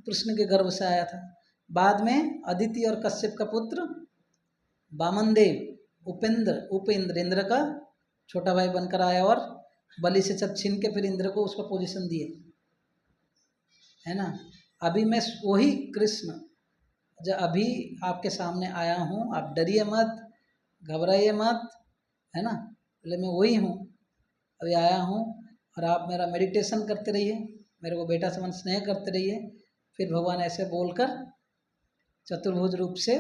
कृष्ण के गर्भ से आया था। बाद में अदिति और कश्यप का पुत्र वामन देव, उपेंद्र इंद्र का छोटा भाई बनकर आया, और बलि से सब छीन के फिर इंद्र को उसको पोजीशन दिए, है ना। अभी मैं वही कृष्ण जो अभी आपके सामने आया हूँ, आप डरिए मत, घबराइए मत, है ना। बोले मैं वही हूँ, अभी आया हूँ, और आप मेरा मेडिटेशन करते रहिए, मेरे को बेटा समझ स्नेह करते रहिए। फिर भगवान ऐसे बोलकर चतुर्भुज रूप से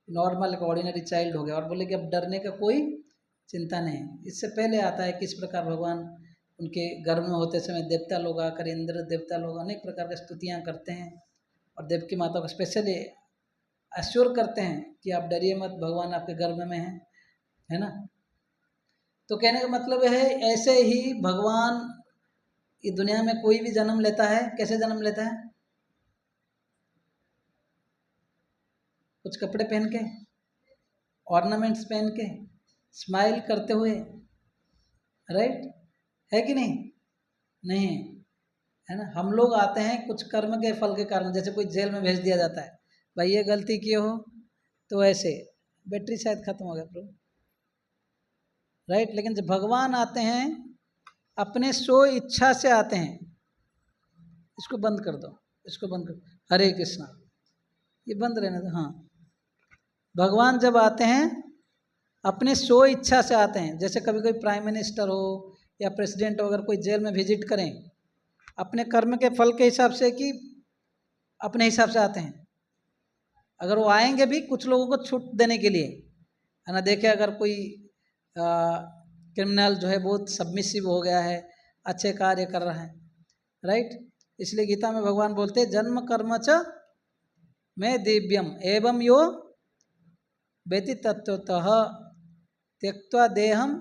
नॉर्मल ऑर्डिनरी चाइल्ड हो गया, और बोले कि अब डरने का कोई चिंता नहीं। इससे पहले आता है किस प्रकार भगवान उनके गर्भ में होते समय देवता लोग आकर, इंद्र देवता लोग अनेक प्रकार की स्तुतियाँ करते हैं और देवकी माता को स्पेशली अश्योर करते हैं कि आप डरिए मत, भगवान आपके गर्भ में हैं, है ना। तो कहने का मतलब है ऐसे ही भगवान ये दुनिया में कोई भी जन्म लेता है, कैसे जन्म लेता है? कुछ कपड़े पहन के, ऑर्नामेंट्स पहन के, स्माइल करते हुए, राइट है कि नहीं? नहीं है ना। हम लोग आते हैं कुछ कर्म के फल के कारण, जैसे कोई जेल में भेज दिया जाता है, भाई ये गलती किए हो तो ऐसे, बैटरी शायद खत्म हो गया प्रभु, राइट। लेकिन जब भगवान आते हैं अपने स्व इच्छा से आते हैं, इसको बंद कर दो, इसको बंद कर, हरे कृष्णा, ये बंद रहने दो। हाँ, भगवान जब आते हैं अपने स्व इच्छा से आते हैं, जैसे कभी कोई प्राइम मिनिस्टर हो या प्रेसिडेंट हो, अगर कोई जेल में विजिट करें अपने कर्म के फल के हिसाब से कि अपने हिसाब से आते हैं। अगर वो आएंगे भी कुछ लोगों को छूट देने के लिए, है ना। देखे अगर कोई क्रिमिनल जो है बहुत सबमिसिव हो गया है, अच्छे कार्य कर रहा है, राइट। इसलिए गीता में भगवान बोलते हैं जन्म कर्म च मैं दिव्यम एवं यो व्यति तत्वतः त्यक्त्वा देहम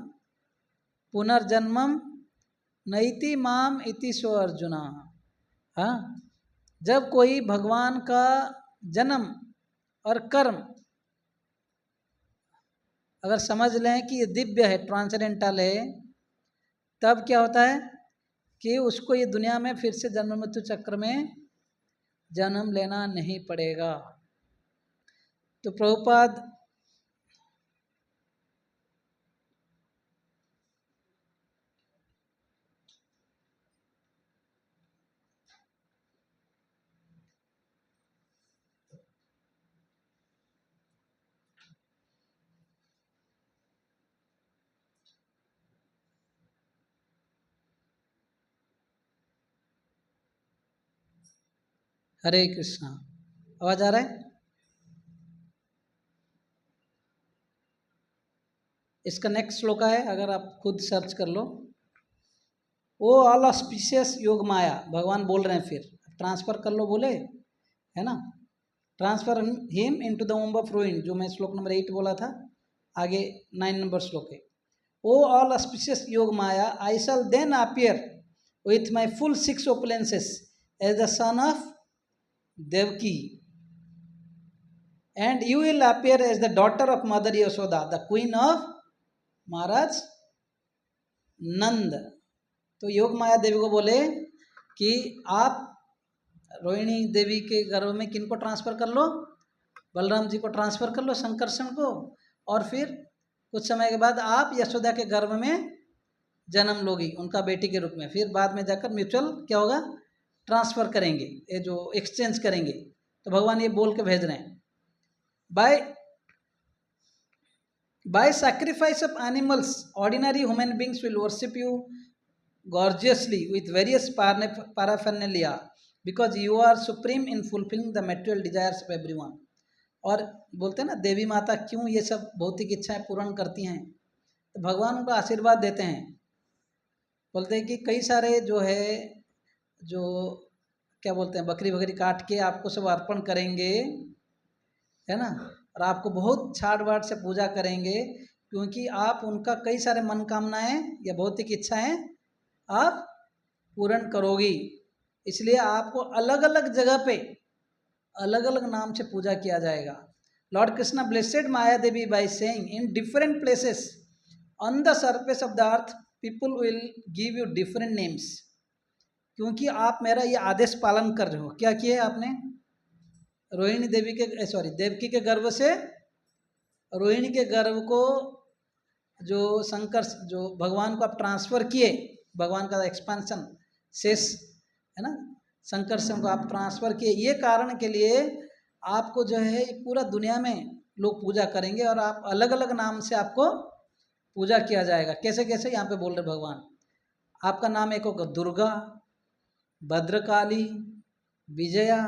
पुनर्जन्मम नैति माम इति सो अर्जुना। हाँ, जब कोई भगवान का जन्म और कर्म अगर समझ लें कि ये दिव्य है, ट्रांसेंडेंटल है, तब क्या होता है कि उसको ये दुनिया में फिर से जन्म मृत्यु चक्र में जन्म लेना नहीं पड़ेगा। तो प्रभुपाद हरे कृष्णा, आवाज आ रहा है? इसका नेक्स्ट श्लोक है, अगर आप खुद सर्च कर लो। ओ ऑल ऑस्पिशियस योग माया, भगवान बोल रहे हैं, फिर ट्रांसफर कर लो बोले, है ना। Transfer him into the womb of ruin, जो मैं श्लोक नंबर 8 बोला था, आगे 9 नंबर श्लोक है। ओ all auspicious Yogamaya, I shall then appear with my full 6 opulences as the son of Devaki, and you will appear as the daughter of Mother Yashoda, the queen of महाराज नंद। तो योग माया देवी को बोले कि आप रोहिणी देवी के गर्भ में किनको ट्रांसफर कर लो? बलराम जी को ट्रांसफर कर लो, संकर्षण को, और फिर कुछ समय के बाद आप यशोदा के गर्भ में जन्म लोगी उनका बेटी के रूप में। फिर बाद में जाकर म्यूचुअल क्या होगा, ट्रांसफर करेंगे, ये जो एक्सचेंज करेंगे। तो भगवान ये बोल के भेज रहे हैं, by sacrifice of animals ordinary human beings will worship you gorgeously with various paraphernalia because you are supreme in fulfilling the material desires of everyone। और बोलते हैं ना देवी माता क्यों ये सब भौतिक इच्छाएं पूर्ण करती हैं, तो भगवान उनको आशीर्वाद देते हैं। बोलते हैं कि कई सारे जो है, जो क्या बोलते हैं, बकरी बकरी काट के आपको सब अर्पण करेंगे, है ना, और आपको बहुत छाट बाट से पूजा करेंगे, क्योंकि आप उनका कई सारे मनोकामनाएं या भौतिक इच्छाएं आप पूर्ण करोगी। इसलिए आपको अलग अलग जगह पे अलग अलग नाम से पूजा किया जाएगा। Lord Krishna blessed Maya Devi by saying in different places on the surface of the earth people will give you different names, क्योंकि आप मेरा ये आदेश पालन कर रहे हो। क्या किया आपने? रोहिणी देवी के देवकी के गर्भ से रोहिणी के गर्भ को जो शंकर, जो भगवान को आप ट्रांसफर किए, भगवान का एक्सपेंशन शेष है ना, संकर्षण को आप ट्रांसफर किए, ये कारण के लिए आपको जो है पूरा दुनिया में लोग पूजा करेंगे और आप अलग अलग नाम से आपको पूजा किया जाएगा। कैसे कैसे यहाँ पे बोल रहे भगवान, आपका नाम एक होगा दुर्गा, भद्रकाली, विजया,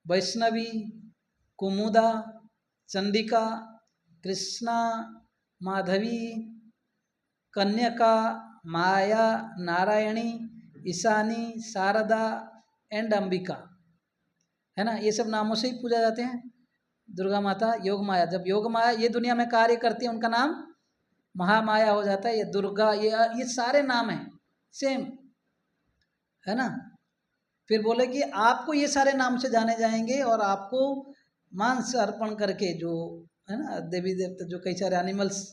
वैष्णवी, कुमुदा, चंडिका, कृष्णा, माधवी, कन्यका, माया, नारायणी, ईशानी, शारदा एंड अंबिका, है ना, ये सब नामों से ही पूजा जाते हैं। दुर्गा माता, योग माया, जब योग माया ये दुनिया में कार्य करती है उनका नाम महामाया हो जाता है। ये दुर्गा, ये सारे नाम हैं सेम, है ना। फिर बोले कि आपको ये सारे नाम से जाने जाएंगे और आपको मांस अर्पण करके, जो है ना देवी देवता, जो कई सारे एनिमल्स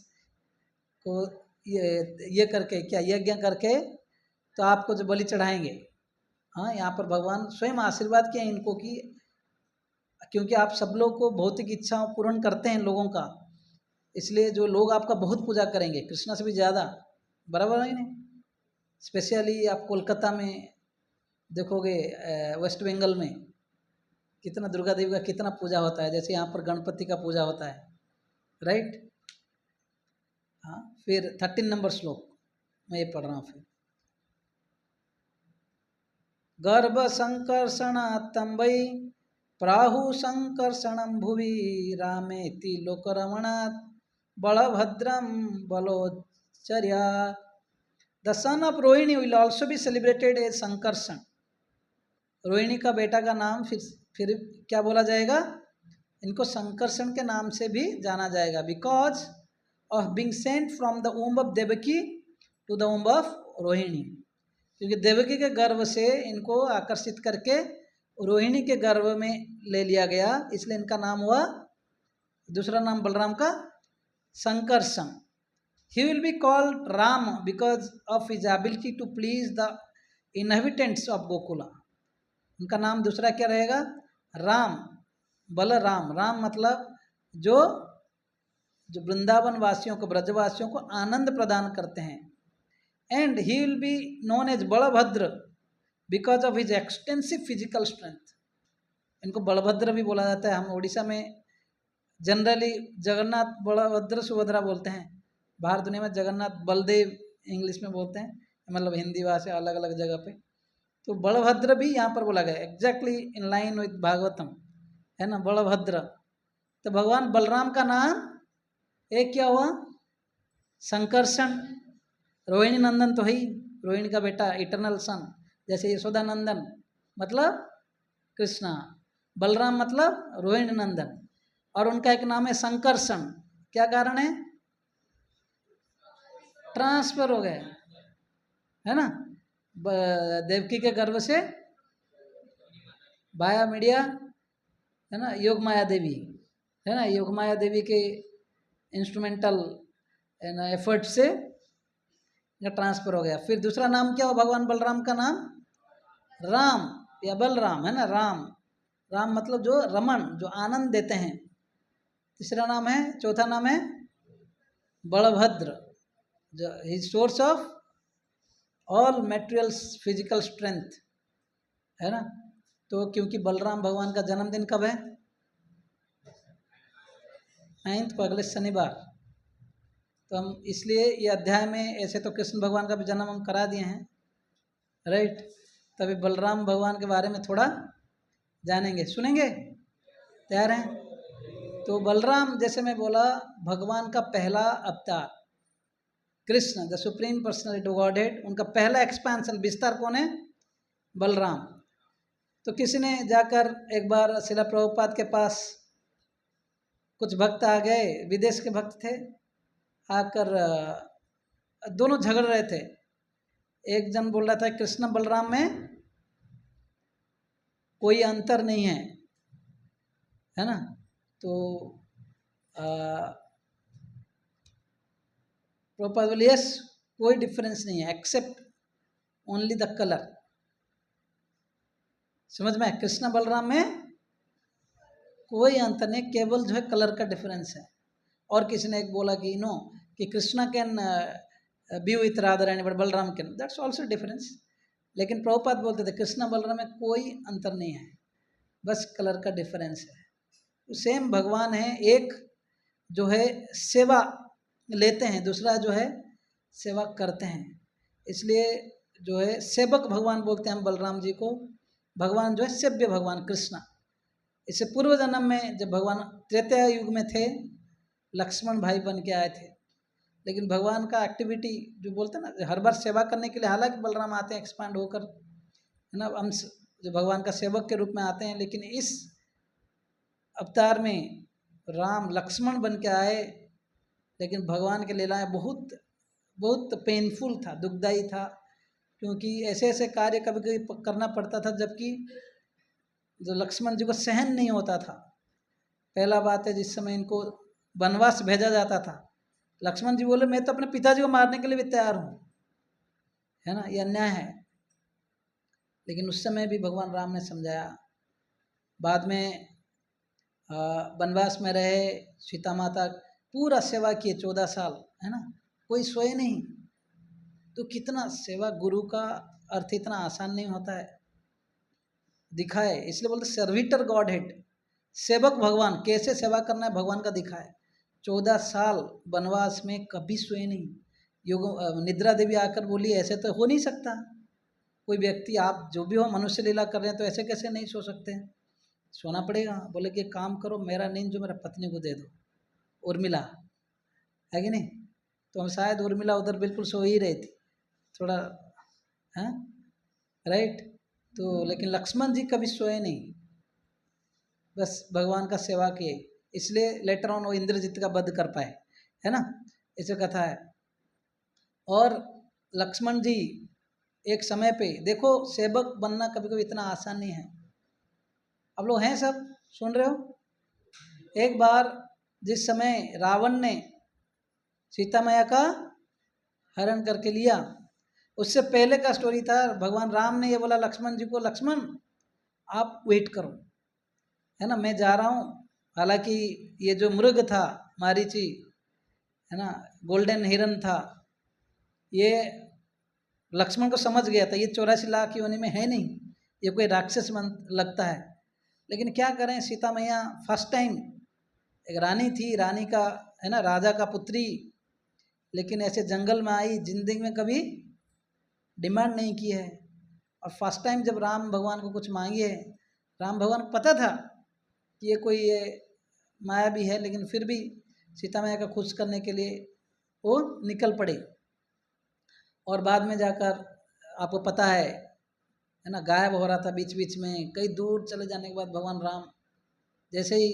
को ये करके, क्या यज्ञ करके तो आपको जो बलि चढ़ाएंगे। हाँ, यहाँ पर भगवान स्वयं आशीर्वाद किए इनको कि क्योंकि आप सब लोग को भौतिक इच्छाओं पूर्ण करते हैं लोगों का, इसलिए जो लोग आपका बहुत पूजा करेंगे, कृष्णा से भी ज़्यादा, बराबर है नहीं। स्पेशली आप कोलकाता में देखोगे, वेस्ट बंगाल में कितना दुर्गा देवी का कितना पूजा होता है, जैसे यहाँ पर गणपति का पूजा होता है, राइट। हाँ, फिर 13 नंबर श्लोक मैं ये पढ़ रहा हूँ। फिर गर्भ संकर्षणात्तंबै प्राहु संकर्षणं भुवि रामेति लोकरमणात् बलभद्रम बलोचर्या। The son of Rohini will also be celebrated as Sankarshan. Rohini का बेटा का नाम फिर क्या बोला जाएगा, इनको संकर्षण के नाम से भी जाना जाएगा, because of being sent from the womb of Devaki to the womb of Rohini. क्योंकि देवकी के गर्भ से इनको आकर्षित करके रोहिणी के गर्भ में ले लिया गया, इसलिए इनका नाम हुआ, दूसरा नाम बलराम का, Sankarshan. He will be called Ram because of his ability to please the inhabitants of Gokula. उनका नाम दूसरा क्या रहेगा, राम, बलराम। राम मतलब जो वृंदावन वासियों को, ब्रजवासियों को आनंद प्रदान करते हैं। And he will be known as Balabhadra because of his extensive physical strength. इनको बलभद्र भी बोला जाता है। हम उड़ीसा में जनरली जगन्नाथ बलभद्र सुभद्रा बोलते हैं, बाहर दुनिया में जगन्नाथ बलदेव इंग्लिश में बोलते हैं, मतलब हिंदी भाषा अलग अलग जगह पे। तो बलभद्र भी यहाँ पर बोला गया, exactly in line with Bhagavatam, है ना, बलभद्र। तो भगवान बलराम का नाम एक क्या हुआ, संकर्षण। रोहिणी नंदन तो है ही, रोहिणी का बेटा, इटर्नल सन, जैसे यशोदा नंदन मतलब कृष्णा, बलराम मतलब रोहिणी नंदन, और उनका एक नाम है संकर्षण। क्या कारण है, ट्रांसफर हो गए, है ना, देवकी के गर्भ से वाया मीडिया, है ना, योग माया देवी, है ना, योग माया देवी के इंस्ट्रूमेंटल है ना एफर्ट से ट्रांसफर हो गया। फिर दूसरा नाम क्या हो भगवान बलराम का नाम, राम या बलराम, है ना, राम। राम मतलब जो रमन, जो आनंद देते हैं। तीसरा नाम है, चौथा नाम है बलभद्र, जो his source of all materials physical strength, है ना। तो क्योंकि बलराम भगवान का जन्मदिन कब है, 9 को, अगले शनिवार। तो हम इसलिए ये अध्याय में, ऐसे तो कृष्ण भगवान का भी जन्म हम करा दिए हैं, राइट, तभी बलराम भगवान के बारे में थोड़ा जानेंगे, सुनेंगे, तैयार हैं। तो बलराम, जैसे मैं बोला, भगवान का पहला अवतार, Krishna the supreme personality of godhead, उनका पहला एक्सपेंशन, विस्तार कौन है, बलराम। तो किसी ने जाकर एक बार शिला प्रभुपाद के पास, कुछ भक्त आ गए, विदेश के भक्त थे, आकर दोनों झगड़ रहे थे। एक जन बोल रहा था कृष्ण बलराम में कोई अंतर नहीं है ना। तो प्रभुपाद बोले यस, कोई डिफरेंस नहीं है एक्सेप्ट ओनली द कलर। समझ में, कृष्ण बलराम में कोई अंतर नहीं, केवल जो है कलर का डिफरेंस है। और किसी ने एक बोला कि नो, कि Krishna can be with Radha Rani but Balram can, that's also difference. लेकिन प्रभुपाद बोलते थे कृष्णा बलराम में कोई अंतर नहीं है, बस कलर का डिफरेंस है। तो सेम भगवान है, एक जो है सेवा लेते हैं, दूसरा जो है सेवा करते हैं। इसलिए जो है सेवक भगवान बोलते हैं हम बलराम जी को। भगवान जो है सेव्य भगवान कृष्णा। इससे पूर्व जन्म में जब भगवान त्रेता युग में थे, लक्ष्मण भाई बन के आए थे, लेकिन भगवान का एक्टिविटी जो बोलते हैं ना, हर बार सेवा करने के लिए, हालांकि बलराम आते हैं एक्सपांड होकर, है ना, अंश जो भगवान का सेवक के रूप में आते हैं, लेकिन इस अवतार में राम लक्ष्मण बन के आए, लेकिन भगवान के लीलाएं बहुत बहुत पेनफुल था, दुखदाई था, क्योंकि ऐसे ऐसे कार्य कभी कभी करना पड़ता था जबकि जो लक्ष्मण जी को सहन नहीं होता था। पहला बात है, जिस समय इनको वनवास भेजा जाता था, लक्ष्मण जी बोले मैं तो अपने पिताजी को मारने के लिए भी तैयार हूँ, है ना, ये अन्याय है। लेकिन उस समय भी भगवान राम ने समझाया। बाद में वनवास में रहे, सीता माता पूरा सेवा किए 14 साल, है ना, कोई सोए नहीं। तो कितना सेवा, गुरु का अर्थ इतना आसान नहीं होता है, दिखाए। इसलिए बोलते सर्विटर गॉड हेड, सेवक भगवान, कैसे सेवा करना है भगवान का दिखाए। 14 साल वनवास में कभी सोए नहीं। योग निद्रा देवी आकर बोली ऐसे तो हो नहीं सकता, कोई व्यक्ति, आप जो भी हो मनुष्य लीला कर रहे हैं तो ऐसे कैसे नहीं सो सकते, सोना पड़ेगा। बोले कि काम करो, मेरा नींद जो मेरा पत्नी को दे दो, उर्मिला, है कि नहीं। तो हम शायद उर्मिला उधर बिल्कुल सो ही रही थी थोड़ा, है राइट। तो लेकिन लक्ष्मण जी कभी सोए नहीं, बस भगवान का सेवा किए, इसलिए लेटर ऑन वो इंद्रजीत का वध कर पाए, है ना, ऐसे कथा है। और लक्ष्मण जी एक समय पे देखो, सेवक बनना कभी कभी इतना आसान नहीं है। अब लोग हैं सब सुन रहे हो। एक बार जिस समय रावण ने सीता मैया का हरण करके लिया, उससे पहले का स्टोरी था, भगवान राम ने ये बोला लक्ष्मण जी को, लक्ष्मण आप वेट करो, है ना, मैं जा रहा हूँ। हालांकि ये जो मृग था मारीची, है ना, गोल्डन हिरन था, ये लक्ष्मण को समझ गया था ये 84 लाख योनि में है नहीं, ये कोई राक्षस लगता है। लेकिन क्या करें, सीता मैया फर्स्ट टाइम, एक रानी थी, रानी का, है ना, राजा का पुत्री, लेकिन ऐसे जंगल में आई, जिंदगी में कभी डिमांड नहीं की है। और फर्स्ट टाइम जब राम भगवान को कुछ मांगी है, राम भगवान को पता था कि ये कोई ये माया भी है, लेकिन फिर भी सीता मैया को खुश करने के लिए वो निकल पड़े। और बाद में जाकर आपको पता है ना, गायब हो रहा था बीच बीच में, कई दूर चले जाने के बाद भगवान राम जैसे ही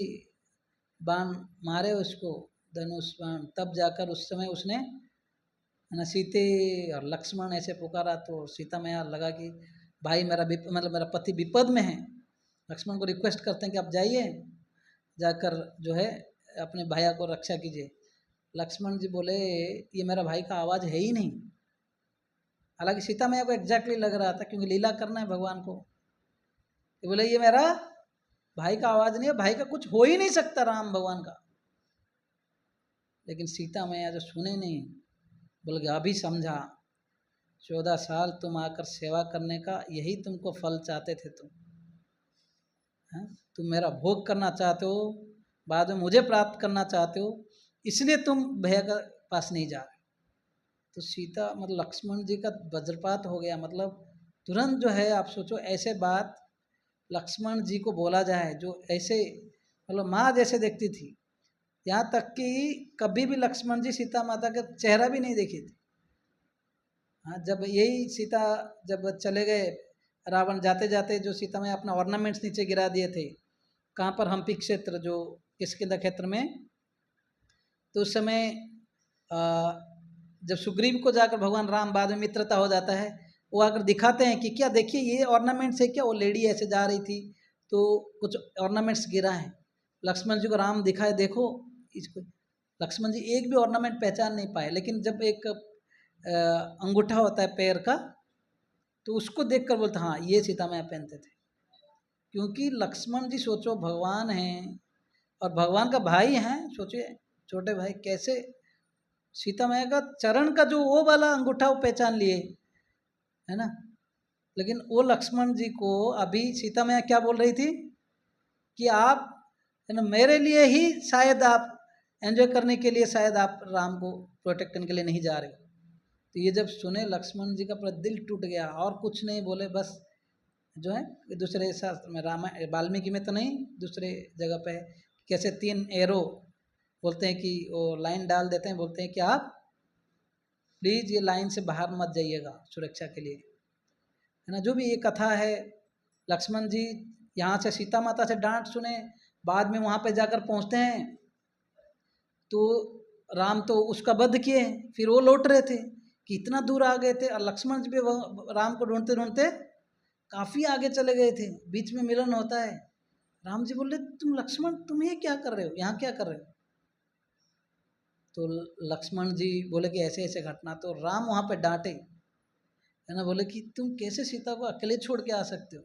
बाण मारे उसको, धनुष बाण, तब जाकर उस समय उसने, है ना, सीते और लक्ष्मण ऐसे पुकारा, तो सीता मैया लगा कि भाई मेरा मतलब मेरा पति विपद में है। लक्ष्मण को रिक्वेस्ट करते हैं कि आप जाइए, जाकर जो है अपने भैया को रक्षा कीजिए। लक्ष्मण जी बोले ये मेरा भाई का आवाज़ है ही नहीं। हालांकि सीता मैया को एग्जैक्टली लग रहा था, क्योंकि लीला करना है भगवान को। तो बोले ये मेरा भाई का आवाज़ नहीं है, भाई का कुछ हो ही नहीं सकता राम भगवान का। लेकिन सीता मैया जो सुने नहीं, बल्कि अभी समझा, 14 साल तुम आकर सेवा करने का यही तुमको फल चाहते थे, तुम मेरा भोग करना चाहते हो, बाद में मुझे प्राप्त करना चाहते हो, इसलिए तुम भैया के पास नहीं जा रहे। तो सीता मतलब लक्ष्मण जी का वज्रपात हो गया। मतलब तुरंत जो है, आप सोचो ऐसे बात लक्ष्मण जी को बोला जाए, जो ऐसे मतलब माँ जैसे देखती थी, यहाँ तक कि कभी भी लक्ष्मण जी सीता माता का चेहरा भी नहीं देखी थी। हाँ, जब यही सीता जब चले गए, रावण जाते जाते जो सीता में अपना ऑर्नामेंट्स नीचे गिरा दिए थे, कहाँ पर हम्पी क्षेत्र, जो किष्किंधा क्षेत्र में, तो उस समय जब सुग्रीव को जाकर भगवान राम, बाद में मित्रता हो जाता है, वो आकर दिखाते हैं कि क्या देखिए ये ऑर्नामेंट्स है क्या। वो लेडी ऐसे जा रही थी तो कुछ ऑर्नामेंट्स गिरा है, लक्ष्मण जी को राम दिखाए देखो इसको। लक्ष्मण जी एक भी ऑर्नामेंट पहचान नहीं पाए, लेकिन जब एक अंगूठा होता है पैर का, तो उसको देखकर बोलते हाँ ये सीता मैया पहनते थे। क्योंकि लक्ष्मण जी सोचो भगवान हैं और भगवान का भाई हैं, सोचिए छोटे भाई कैसे सीता मैया का चरण का जो वो वाला अंगूठा वो पहचान लिए, है ना। लेकिन वो लक्ष्मण जी को अभी सीता मैया क्या बोल रही थी कि आप, है ना, मेरे लिए ही शायद आप एंजॉय करने के लिए शायद आप राम को प्रोटेक्ट करने के लिए नहीं जा रहे हो। तो ये जब सुने लक्ष्मण जी का पूरा दिल टूट गया, और कुछ नहीं बोले, बस जो है दूसरे शास्त्र में, रामायण वाल्मीकि में तो नहीं, दूसरे जगह पे कैसे 3 एरो बोलते हैं कि वो लाइन डाल देते हैं, बोलते हैं कि आप प्लीज़ ये लाइन से बाहर मत जाइएगा सुरक्षा के लिए, है ना। जो भी ये कथा है, लक्ष्मण जी यहाँ से सीता माता से डांट सुने, बाद में वहाँ पे जाकर पहुँचते हैं तो राम तो उसका वध किए, फिर वो लौट रहे थे कि इतना दूर आ गए थे, और लक्ष्मण जी भी राम को ढूंढते ढूंढते काफ़ी आगे चले गए थे, बीच में मिलन होता है। राम जी बोले तुम लक्ष्मण तुम ये क्या कर रहे हो, यहाँ क्या कर रहे हो? तो लक्ष्मण जी बोले कि ऐसे ऐसे घटना, तो राम वहाँ पे डांटे, है ना, बोले कि तुम कैसे सीता को अकेले छोड़ के आ सकते हो,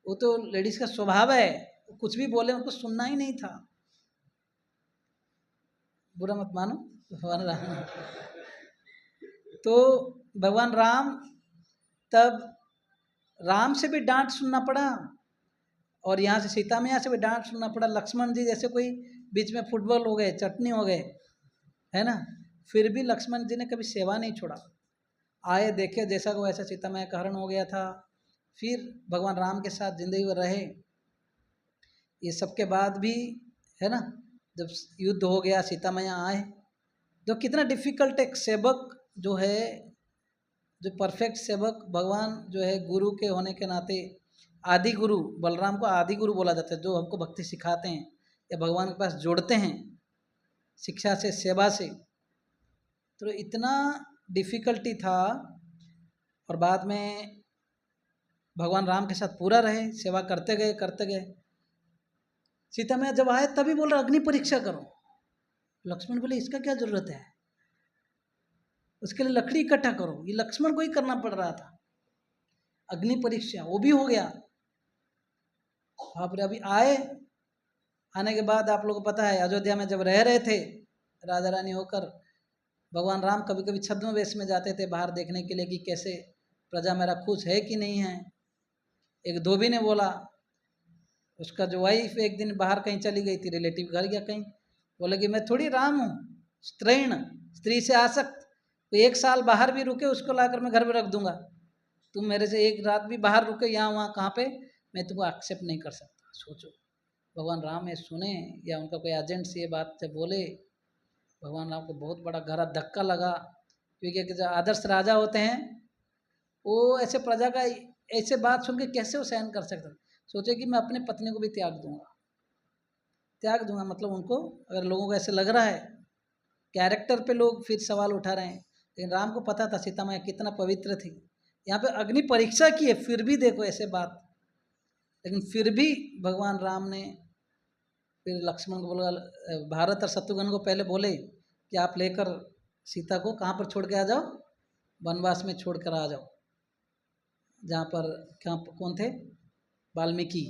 वो तो लेडीज का स्वभाव है, कुछ भी बोले उनको सुनना ही नहीं था। बुरा मत मानो भगवान राम। तो भगवान राम तब राम से भी डांट सुनना पड़ा, और यहाँ से सीता मैया से भी डांट सुनना पड़ा। लक्ष्मण जी जैसे कोई बीच में फुटबॉल हो गए, चटनी हो गए, है ना, फिर भी लक्ष्मण जी ने कभी सेवा नहीं छोड़ा। आए देखे जैसा को वैसा सीता मैया का हरण हो गया था, फिर भगवान राम के साथ जिंदगी भर रहे। ये सब के बाद भी, है ना, जब युद्ध हो गया सीता मैया आए, तो कितना डिफिकल्ट एक सेवक जो है, जो परफेक्ट सेवक, भगवान जो है गुरु के होने के नाते आदि गुरु, बलराम को आदि गुरु बोला जाता है, जो हमको भक्ति सिखाते हैं या भगवान के पास जोड़ते हैं शिक्षा से, सेवा से। तो इतना डिफिकल्टी था, और बाद में भगवान राम के साथ पूरा रहे, सेवा करते गए करते गए। सीता मैया जब आए तभी बोल रहा अग्नि परीक्षा करो। लक्ष्मण बोले इसका क्या जरूरत है, उसके लिए लकड़ी इकट्ठा करो। ये लक्ष्मण को ही करना पड़ रहा था, अग्नि परीक्षा वो भी हो गया। आप अभी आए, आने के बाद आप लोगों को पता है अयोध्या में जब रह रहे थे राजा रानी होकर, भगवान राम कभी कभी छद्म वेश में जाते थे बाहर देखने के लिए कि कैसे प्रजा मेरा खुश है कि नहीं है। एक धोबी ने बोला, उसका जो वाइफ एक दिन बाहर कहीं चली गई थी, रिलेटिव घर या कहीं, बोले कि मैं थोड़ी राम हूँ स्त्रीण, स्त्री से आसक्त, तो 1 साल बाहर भी रुके उसको लाकर मैं घर में रख दूंगा, तुम मेरे से एक रात भी बाहर रुके यहाँ वहाँ कहाँ पे, मैं तुमको एक्सेप्ट नहीं कर सकता। सोचो भगवान राम ये सुने या उनका कोई एजेंट से ये बात से बोले, भगवान राम को बहुत बड़ा गहरा धक्का लगा, क्योंकि जो आदर्श राजा होते हैं वो ऐसे प्रजा का ऐसे बात सुन के कैसे वो सहन कर सकता। सोचे कि मैं अपने पत्नी को भी त्याग दूंगा, मतलब उनको, अगर लोगों को ऐसे लग रहा है, कैरेक्टर पे लोग फिर सवाल उठा रहे हैं, लेकिन राम को पता था सीता मैया कितना पवित्र थी। यहाँ पे अग्नि परीक्षा की है, फिर भी देखो ऐसे बात, लेकिन फिर भी भगवान राम ने फिर लक्ष्मण को बोला, भारत और शत्रुघ्न को पहले बोले कि आप लेकर सीता को कहाँ पर छोड़ के आ जाओ, वनवास में छोड़ कर आ जाओ, जहाँ पर क्या कौन थे, वाल्मीकि,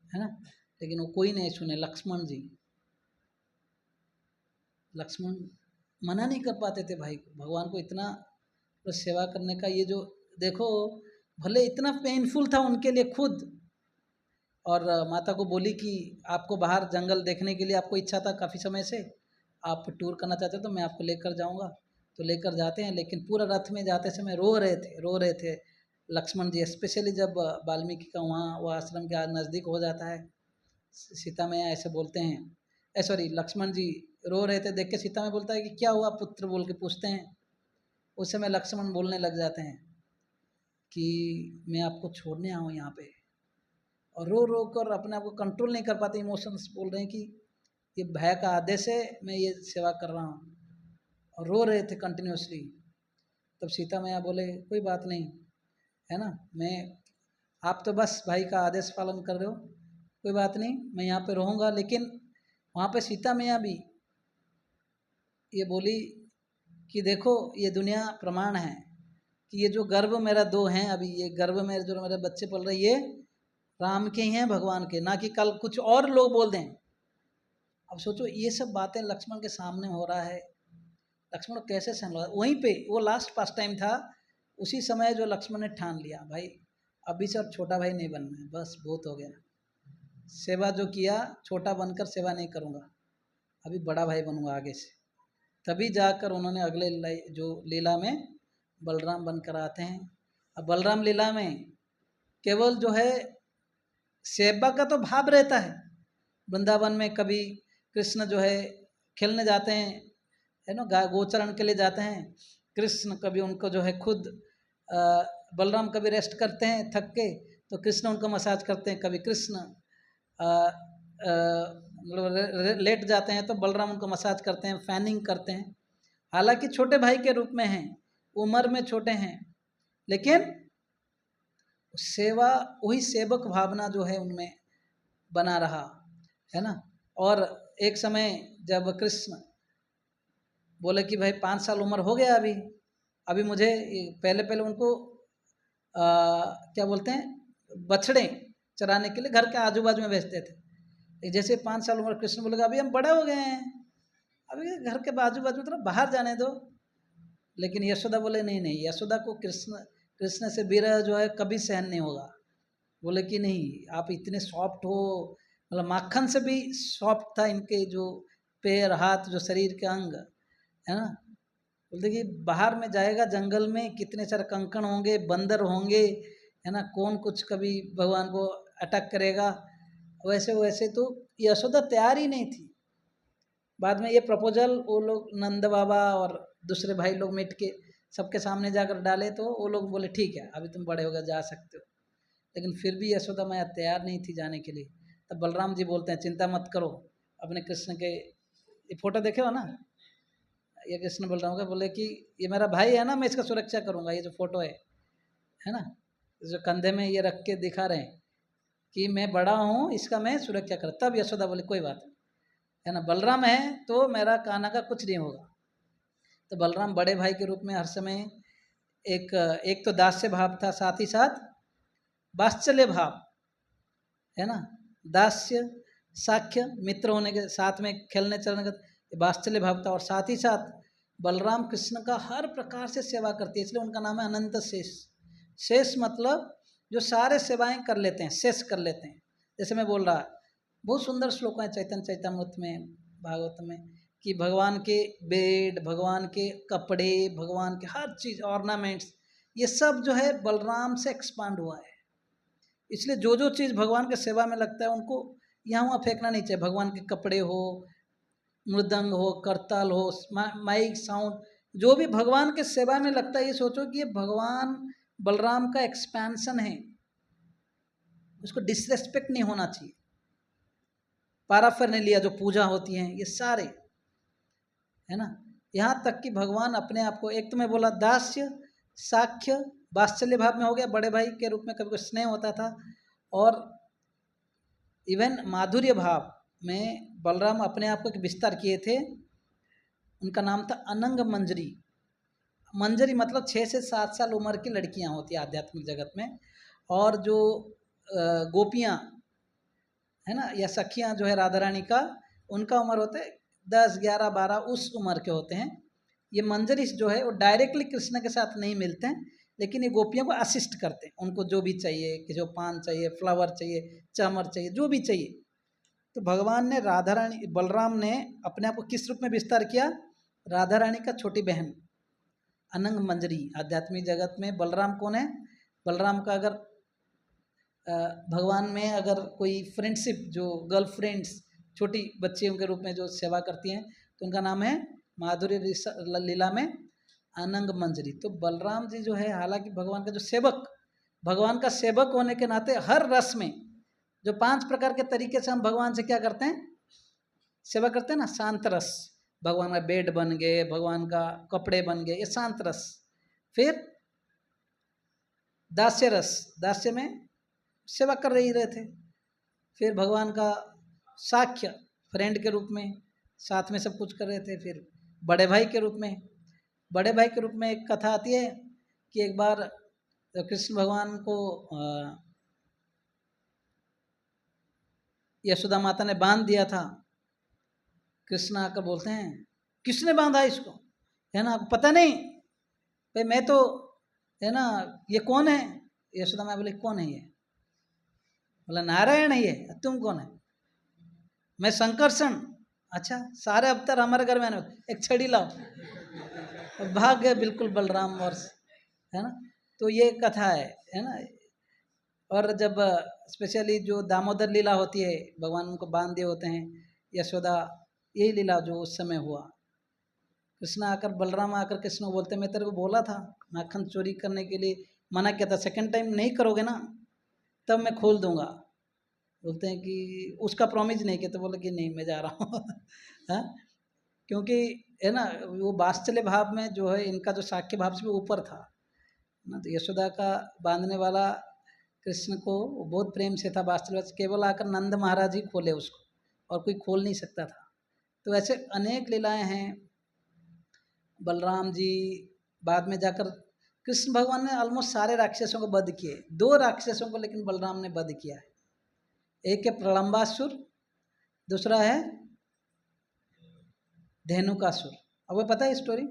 है ना। लेकिन वो कोई नहीं सुने, लक्ष्मण मना नहीं कर पाते थे भाई को, भगवान को इतना तो सेवा करने का। ये जो देखो, भले इतना पेनफुल था उनके लिए खुद, और माता को बोली कि आपको बाहर जंगल देखने के लिए आपको इच्छा था काफ़ी समय से, आप टूर करना चाहते तो मैं आपको लेकर जाऊंगा, तो लेकर जाते हैं। लेकिन पूरा रथ में जाते समय रो रहे थे लक्ष्मण जी, स्पेशली जब वाल्मीकि का वहाँ वो आश्रम के नज़दीक हो जाता है। सीता मैया ऐसे बोलते हैं, सॉरी लक्ष्मण जी रो रहे थे देख के, सीता मैया बोलता है कि क्या हुआ पुत्र, बोल के पूछते हैं। उस समय लक्ष्मण बोलने लग जाते हैं कि मैं आपको छोड़ने आऊँ यहाँ पे, और रो रो कर अपने आप को कंट्रोल नहीं कर पाते, इमोशंस बोल रहे हैं कि ये भय का आदेश है, मैं ये सेवा कर रहा हूँ, और रो रहे थे कंटिन्यूसली। तब सीता मैया बोले कोई बात नहीं, है ना, मैं आप तो बस भाई का आदेश पालन कर रहे हो, कोई बात नहीं, मैं यहाँ पे रहूँगा। लेकिन वहाँ पे सीता मैया भी ये बोली कि देखो ये दुनिया प्रमाण है कि ये जो गर्भ मेरा 2 हैं, अभी ये गर्भ में जो मेरे बच्चे पल रहे, ये राम के ही हैं, भगवान के, ना कि कल कुछ और लोग बोल दें। अब सोचो ये सब बातें लक्ष्मण के सामने हो रहा है, लक्ष्मण कैसे सहन लो। वहीं पे वो लास्ट पास टाइम था, उसी समय जो लक्ष्मण ने ठान लिया भाई अभी से और छोटा भाई नहीं बनना है, बस बहुत हो गया, सेवा जो किया छोटा बनकर सेवा नहीं करूँगा, अभी बड़ा भाई बनूंगा आगे से। तभी जाकर उन्होंने अगले जो लीला में बलराम बनकर आते हैं। अब बलराम लीला में केवल जो है सेवा का तो भाव रहता है, वृंदावन में कभी कृष्ण जो है खेलने जाते हैं, है ना, गोचरण के लिए जाते हैं। कृष्ण कभी उनको जो है खुद बलराम कभी रेस्ट करते हैं थक के, तो कृष्ण उनको मसाज करते हैं। कभी कृष्ण मतलब लेट जाते हैं तो बलराम उनको मसाज करते हैं, फैनिंग करते हैं। हालांकि छोटे भाई के रूप में हैं, उम्र में छोटे हैं, लेकिन सेवा, वही सेवक भावना जो है उनमें बना रहा, है ना। और एक समय जब कृष्ण बोले कि भाई 5 साल उम्र हो गया अभी, अभी मुझे पहले पहले उनको क्या बोलते हैं, बछड़े चराने के लिए घर के आजू बाजू में भेजते थे। जैसे 5 साल उम्र, कृष्ण बोलेगा अभी हम बड़े हो गए हैं, अभी घर के बाजू बाजू मतलब बाहर जाने दो। लेकिन यशोदा बोले नहीं नहीं, यशोदा को कृष्ण से विरह जो है कभी सहन नहीं होगा। बोले कि नहीं, आप इतने सॉफ्ट हो, मतलब माखन से भी सॉफ्ट था इनके जो पैर हाथ जो शरीर के अंग, है ना। बोलते कि बाहर में जाएगा जंगल में, कितने सारे कंकड़ होंगे, बंदर होंगे, है ना, कौन कुछ कभी भगवान को अटैक करेगा। वैसे वैसे तो यशोदा तैयार ही नहीं थी। बाद में ये प्रपोजल वो लोग नंद बाबा और दूसरे भाई लोग मिट के सबके सामने जाकर डाले, तो वो लोग बोले ठीक है अभी तुम बड़े हो गए, जा सकते हो। लेकिन फिर भी यशोदा मैया तैयार नहीं थी जाने के लिए। तब बलराम जी बोलते हैं चिंता मत करो, अपने कृष्ण के, ये फोटो देखे हो ना, ये कृष्ण बलराम का, बोले कि ये मेरा भाई है ना, मैं इसका सुरक्षा करूंगा। ये जो फोटो है ना, जो कंधे में ये रख के दिखा रहे हैं कि मैं बड़ा हूँ, इसका मैं सुरक्षा कर। तब यशोदा बोले कोई बात नहीं, है ना, बलराम है तो मेरा कान्हा का कुछ नहीं होगा। तो बलराम बड़े भाई के रूप में हर समय एक तो दास्य भाव था, साथ ही साथ वात्सल्य भाव, है ना। दास्य साख्य मित्र होने के साथ में खेलने चलने का वात्सल्य भाव था, और साथ ही साथ बलराम कृष्ण का हर प्रकार से सेवा करती है, इसलिए उनका नाम है अनंत शेष। शेष मतलब जो सारे सेवाएं कर लेते हैं, शेष कर लेते हैं। जैसे मैं बोल रहा, बहुत सुंदर श्लोक है चैतन्य चैतामृत में, भागवत में, कि भगवान के बेड, भगवान के कपड़े, भगवान के हर चीज़, ऑर्नामेंट्स, ये सब जो है बलराम से एक्सपांड हुआ है। इसलिए जो जो चीज़ भगवान के सेवा में लगता है उनको यहाँ वहाँ फेंकना नहीं चाहिए। भगवान के कपड़े हो, मृदंग हो, करताल हो, माइक साउंड, जो भी भगवान के सेवा में लगता है, ये सोचो कि ये भगवान बलराम का एक्सपेंशन है, उसको डिसरेस्पेक्ट नहीं होना चाहिए। पाराफर्नेलिया जो पूजा होती है ये सारे, है ना, यहाँ तक कि भगवान अपने आप को, एक तो मैं बोला दास्य साख्य वात्सल्य भाव में हो गया, बड़े भाई के रूप में कभी कुछ स्नेह होता था, और इवन माधुर्य भाव में बलराम अपने आप को एक विस्तार किए थे। उनका नाम था अनंग मंजरी। मंजरी मतलब 6 से 7 साल उम्र की लड़कियां होती है आध्यात्मिक जगत में, और जो गोपियां है ना, या सखियां जो है राधा रानी का, उनका उम्र होता है 10, 11, 12, उस उम्र के होते हैं। ये मंजरी जो है वो डायरेक्टली कृष्ण के साथ नहीं मिलते हैं, लेकिन ये गोपियों को असिस्ट करते हैं, उनको जो भी चाहिए, किसी को पान चाहिए, फ्लावर चाहिए, चमर चाहिए, जो भी चाहिए। तो भगवान ने राधा रानी, बलराम ने अपने आप को किस रूप में विस्तार किया, राधा रानी का छोटी बहन अनंग मंजरी। आध्यात्मिक जगत में बलराम कौन है, बलराम का अगर भगवान में अगर कोई फ्रेंडशिप, जो गर्ल फ्रेंड्स छोटी बच्चियों के रूप में जो सेवा करती हैं, तो उनका नाम है माधुर्य लीला में अनंग मंजरी। तो बलराम जी जो है, हालांकि भगवान का जो सेवक, भगवान का सेवक होने के नाते हर रस में, जो 5 प्रकार के तरीके से हम भगवान से क्या करते हैं, सेवा करते हैं ना, शांत रस, भगवान का बेड बन गए, भगवान का कपड़े बन गए, ये शांत रस। फिर दास्य रस, दास्य में सेवा कर रहे थे। फिर भगवान का साख्य, फ्रेंड के रूप में साथ में सब कुछ कर रहे थे। फिर बड़े भाई के रूप में, बड़े भाई के रूप में एक कथा आती है कि एक बार कृष्ण भगवान को यशोदा माता ने बांध दिया था। कृष्ण आकर बोलते हैं किसने बांधा इसको, है ना, पता नहीं भाई, मैं तो, है ना, ये कौन है। यशोदा माता बोले कौन है ये, बोला नारायण है ये, तुम कौन है, मैं संकर्षण। अच्छा, सारे अवतार हमारे घर में आने, एक छड़ी लाओ, भाग गए बिल्कुल बलराम, और है ना। तो ये कथा है ना। और जब स्पेशली जो दामोदर लीला होती है, भगवान उनको बांध दिए होते हैं, यशोदा, यही लीला जो उस समय हुआ। कृष्ण आकर, बलराम आकर कृष्ण को बोलते मैं तेरे को बोला था माखन चोरी करने के लिए मना किया था, सेकंड टाइम नहीं करोगे ना तब मैं खोल दूंगा। बोलते हैं कि उसका प्रॉमिस नहीं किया, तो बोले कि नहीं मैं जा रहा हूँ हाँ, क्योंकि है ना वो वात्सल्य भाव में जो है इनका जो साक्ष्य भाव से भी ऊपर था ना। तो यशोदा का बांधने वाला कृष्ण को वो बहुत प्रेम से था, वात्सल्य केवल आकर नंद महाराज ही खोले उसको, और कोई खोल नहीं सकता था। तो ऐसे अनेक लीलाएं हैं। बलराम जी बाद में जाकर कृष्ण भगवान ने ऑलमोस्ट सारे राक्षसों को वध किए, 2 राक्षसों को लेकिन बलराम ने वध किया है। एक है प्रलंबासुर, दूसरा है धेनुकासुर। अब वो पता है स्टोरी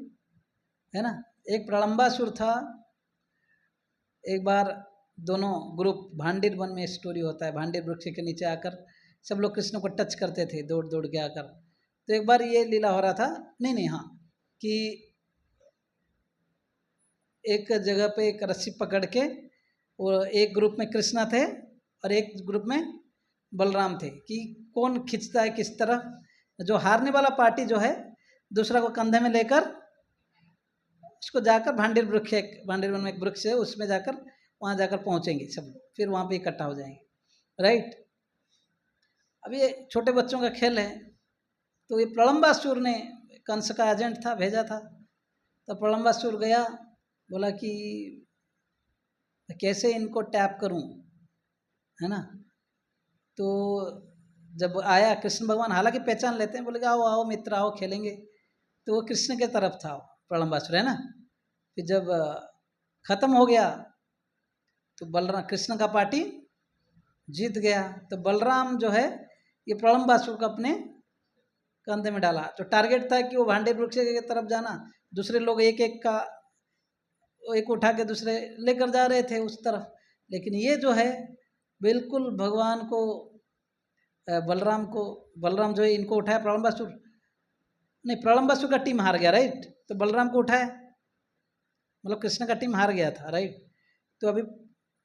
है ना। एक प्रलंबासुर था, एक बार दोनों ग्रुप भांडिर वन में स्टोरी होता है, भांडिर वृक्ष के नीचे आकर सब लोग कृष्ण को टच करते थे दौड़ दौड़ के आकर। तो एक बार ये लीला हो रहा था, नहीं हाँ, कि एक जगह पे एक रस्सी पकड़ के वो एक ग्रुप में कृष्णा थे और एक ग्रुप में बलराम थे, कि कौन खींचता है किस तरफ। जो हारने वाला पार्टी जो है दूसरा को कंधे में लेकर उसको जाकर भांडिर वृक्ष, भांडिर वन में एक वृक्ष है उसमें जाकर वहाँ जाकर पहुँचेंगे सब लोग, फिर वहाँ पे इकट्ठा हो जाएंगे, राइट। अब ये छोटे बच्चों का खेल है। तो ये प्रलंबासुर ने, कंस का एजेंट था, भेजा था। तो प्रलंबासुर गया, बोला कि कैसे इनको टैप करूं, है ना। तो जब आया कृष्ण भगवान, हालांकि पहचान लेते हैं, बोले आओ आओ मित्र आओ खेलेंगे। तो वो कृष्ण के तरफ था प्रलंबासुर, है ना। फिर जब खत्म हो गया तो बलराम, कृष्ण का पार्टी जीत गया। तो बलराम जो है ये प्रलंबासुर को अपने कंधे में डाला। तो टारगेट था कि वो भांडे वृक्ष की तरफ जाना, दूसरे लोग एक एक का एक उठा के दूसरे लेकर जा रहे थे उस तरफ। लेकिन ये जो है बिल्कुल भगवान को, बलराम जो है इनको उठाया, प्रलंबासुर नहीं, प्रलंबासुर का टीम हार गया, राइट। तो बलराम को उठाया, मतलब कृष्ण का टीम हार गया था, राइट। तो अभी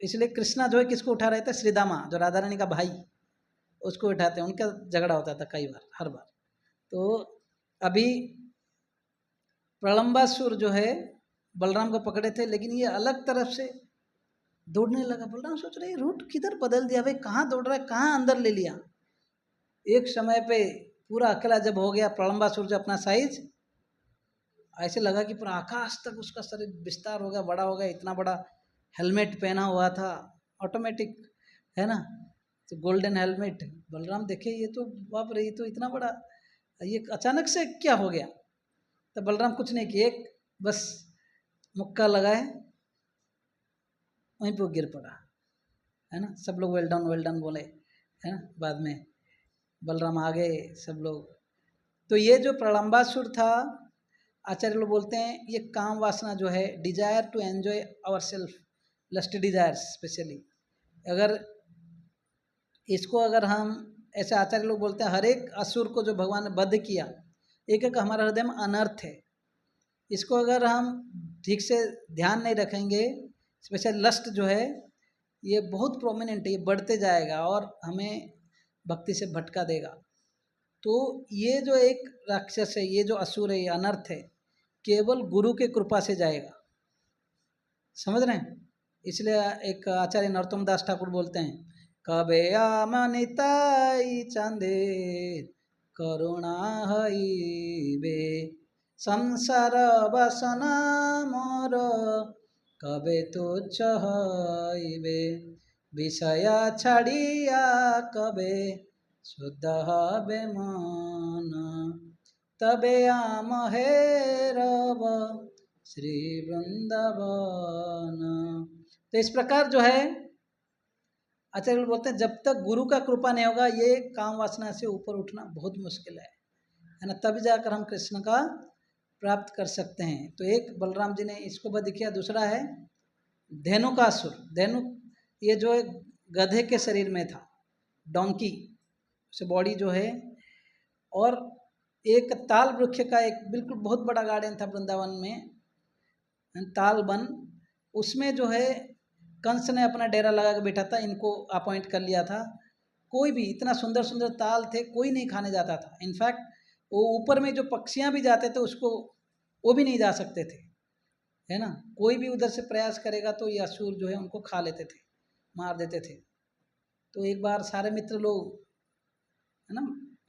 इसलिए कृष्णा जो है किसको उठा रहे थे, श्रीदामा जो राधा रानी का भाई, उसको उठाते हैं। उनका झगड़ा होता था कई बार, हर बार। तो अभी प्रलंबासुर जो है बलराम को पकड़े थे, लेकिन ये अलग तरफ से दौड़ने लगा। बलराम सोच रहे रूट किधर बदल दिया भाई, कहाँ दौड़ रहा है, कहाँ अंदर ले लिया। एक समय पे पूरा अकेला जब हो गया प्रलंबासुर जो अपना साइज, ऐसे लगा कि पूरा आकाश तक उसका शरीर विस्तार हो गया, बड़ा हो गया। इतना बड़ा हेलमेट पहना हुआ था, ऑटोमेटिक, है ना। तो गोल्डन हेलमेट। बलराम देखे ये तो बाप रे, ये तो इतना बड़ा, ये अचानक से क्या हो गया। तो बलराम कुछ नहीं किए, एक बस मुक्का लगाए, वहीं पे वो गिर पड़ा, है ना। सब लोग वेल डन बोले, है ना। बाद में बलराम आ गए सब लोग। तो ये जो प्रलंबासुर था, आचार्य लोग बोलते हैं ये काम वासना जो है, desire to enjoy our self, lust desires specially, अगर इसको अगर हम ऐसे, आचार्य लोग बोलते हैं हर एक असुर को जो भगवान ने वध किया, एक एक हमारे हृदय में अनर्थ है। इसको अगर हम ठीक से ध्यान नहीं रखेंगे, स्पेशल लस्ट जो है ये बहुत प्रोमिनेंट है, ये बढ़ते जाएगा और हमें भक्ति से भटका देगा। तो ये जो एक राक्षस है, ये जो असुर है, ये अनर्थ है, केवल गुरु के कृपा से जाएगा, समझ रहे हैं। इसलिए एक आचार्य नरोत्तम दास ठाकुर बोलते हैं, कबे आमनिताई चांदे करुणा हईबे, संसार बसना मोर कबे तुच्छ हईबे, विषया छाड़िया कबे शुद्ध हबे मन, तबे आम हेरब श्री वृंदावन। तो इस प्रकार जो है आचार्य बोलते हैं जब तक गुरु का कृपा नहीं होगा, ये काम वासना से ऊपर उठना बहुत मुश्किल है ना। तब जाकर हम कृष्ण का प्राप्त कर सकते हैं। तो एक बलराम जी ने इसको वध किया। दूसरा है धेनुकासुर। धेनु ये जो है गधे के शरीर में था, डोंकी से बॉडी जो है। और एक ताल वृक्ष का एक बिल्कुल बहुत बड़ा गार्डन था वृंदावन में, ताल वन, उसमें जो है कंस ने अपना डेरा लगा के बैठा था, इनको अपॉइंट कर लिया था। कोई भी, इतना सुंदर सुंदर ताल थे, कोई नहीं खाने जाता था। इनफैक्ट वो ऊपर में जो पक्षियां भी जाते थे उसको वो भी नहीं जा सकते थे, है ना। कोई भी उधर से प्रयास करेगा तो ये असुर जो है उनको खा लेते थे, मार देते थे। तो एक बार सारे मित्र लोग, है ना,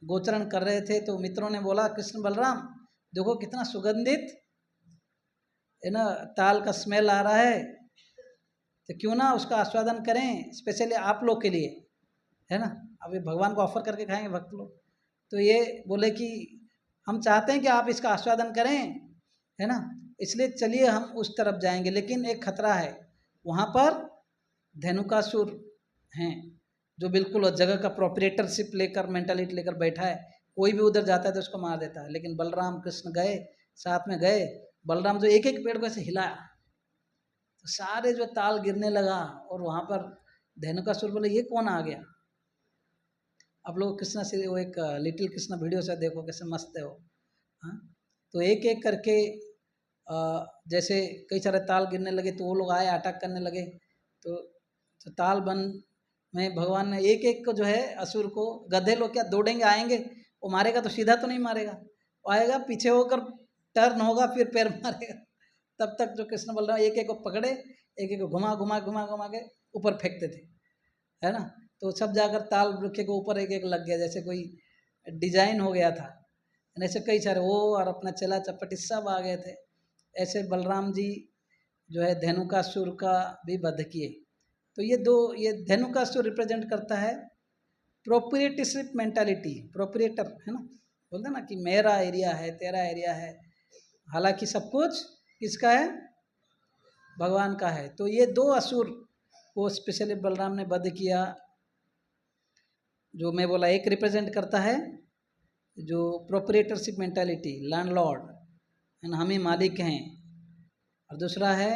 गोचरण कर रहे थे, तो मित्रों ने बोला कृष्ण बलराम देखो कितना सुगंधित, है ना, ताल का स्मेल आ रहा है, तो क्यों ना उसका आस्वादन करें स्पेशली आप लोग के लिए, है ना। अभी भगवान को ऑफर करके खाएंगे भक्त लोग। तो ये बोले कि हम चाहते हैं कि आप इसका आस्वादन करें, है ना, इसलिए चलिए हम उस तरफ जाएंगे, लेकिन एक खतरा है, वहाँ पर धेनुकासुर हैं जो बिल्कुल उस जगह का प्रोपरेटरशिप लेकर, मेंटालिटी लेकर बैठा है, कोई भी उधर जाता है तो उसको मार देता है। लेकिन बलराम कृष्ण गए, साथ में गए, बलराम जो एक एक पेड़ को ऐसे हिलाया तो सारे जो ताल गिरने लगा, और वहाँ पर धेनुकासुर बोले ये कौन आ गया। आप लोग कृष्णा से वो एक लिटिल कृष्णा वीडियो से देखो कैसे मस्त है वो, हाँ। तो एक एक करके जैसे कई सारे ताल गिरने लगे तो वो लोग आए, अटैक करने लगे। तो ताल बन में भगवान ने एक एक को जो है असुर को, गधे लोग क्या दौड़ेंगे आएंगे, वो मारेगा तो सीधा तो नहीं मारेगा, वो आएगा पीछे होकर टर्न होगा फिर पैर मारेगा। तब तक जो कृष्ण बलराम एक एक को पकड़े, एक एक को घुमा घुमा घुमा घुमा के ऊपर फेंकते थे, है ना। तो सब जाकर ताल वृक्ष के ऊपर एक एक लग गया, जैसे कोई डिजाइन हो गया था। ऐसे कई सारे वो और अपना चला चपटी सब आ गए थे। ऐसे बलराम जी जो है धेनुकासुर का भी वध किए। तो ये दो, ये धेनुकासुर रिप्रेजेंट करता है प्रोप्रिएटरशिप मेंटालिटी, प्रोप्रिएटर, है ना, बोलते ना कि मेरा एरिया है, तेरा एरिया है, हालांकि सब कुछ किसका है, भगवान का है। तो ये दो असुर को स्पेशली बलराम ने वध किया। जो मैं बोला, एक रिप्रेजेंट करता है जो प्रोप्रिएटरशिप मेंटालिटी, लैंडलॉर्ड, है ना, हम ही मालिक हैं, और दूसरा है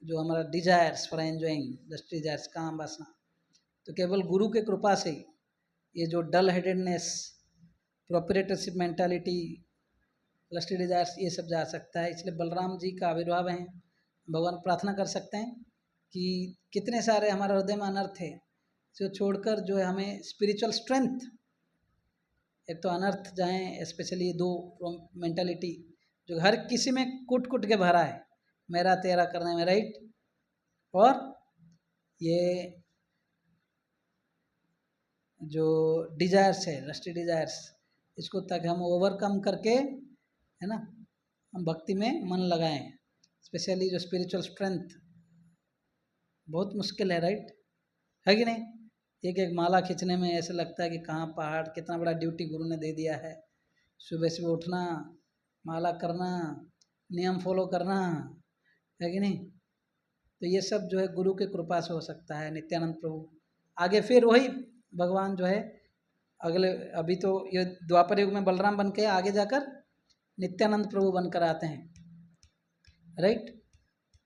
जो हमारा desires for enjoying, just desires, काम वासना। तो केवल गुरु के कृपा से ये जो डल हेडेडनेस, प्रोप्रिएटरशिप मेंटालिटी, लस्टी डिजायर्स, ये सब जा सकता है। इसलिए बलराम जी का आविर्भाव है। भगवान प्रार्थना कर सकते हैं कि कितने सारे हमारे हृदय में अनर्थ है, जो छोड़कर जो है हमें स्पिरिचुअल स्ट्रेंथ, एक तो अनर्थ जाएं, स्पेशली ये दो मेंटालिटी जो हर किसी में कुट कुट के भरा है, मेरा तेरा करने में, राइट। और ये जो डिजायर्स है, लस्टी डिजायर्स, इसको ताकि हम ओवरकम करके, है ना, हम भक्ति में मन लगाएं। स्पेशली जो स्पिरिचुअल स्ट्रेंथ बहुत मुश्किल है, राइट, है कि नहीं। एक एक माला खींचने में ऐसे लगता है कि कहाँ पहाड़, कितना बड़ा ड्यूटी गुरु ने दे दिया है। सुबह सुबह उठना, माला करना, नियम फॉलो करना, है कि नहीं। तो ये सब जो है गुरु के कृपा से हो सकता है। नित्यानंद प्रभु आगे फिर वही भगवान जो है अगले, अभी तो ये द्वापर युग में बलराम बन के आगे जाकर नित्यानंद प्रभु बनकर आते हैं, राइट।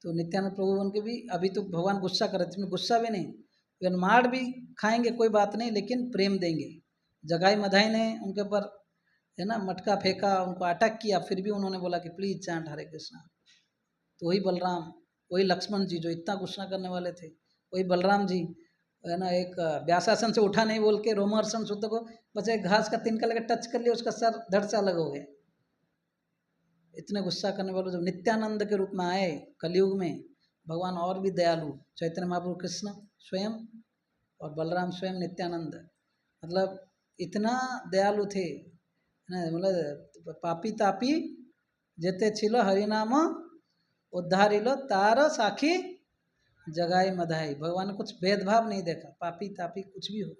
तो नित्यानंद प्रभु बन के भी अभी तो भगवान गुस्सा कर रहे थे, इसमें गुस्सा भी नहीं, इवन मार भी खाएंगे कोई बात नहीं, लेकिन प्रेम देंगे। जगाई मधाई ने उनके ऊपर, है ना, मटका फेंका, उनको अटैक किया, फिर भी उन्होंने बोला कि प्लीज चांट हरे कृष्णा। तो वही बलराम, वही लक्ष्मण जी जो इतना गुस्सा करने वाले थे, वही बलराम जी, है ना, एक व्यासासन से उठा नहीं बोल के रोमहर्षण शुद्ध को बस एक घास का तिनका लगे टच कर लिया, उसका सर धड़ से अलग हो गया। इतने गुस्सा करने वाले जब नित्यानंद के रूप में आए कलयुग में, भगवान और भी दयालु, चैतन्य महाप्रभु कृष्ण स्वयं और बलराम स्वयं नित्यानंद, मतलब इतना दयालु थे ना। मतलब पापी तापी जेते छिलो हरिनाम उद्धारिलो तार साखी जगाई मधाई। भगवान ने कुछ भेदभाव नहीं देखा, पापी तापी कुछ भी हो।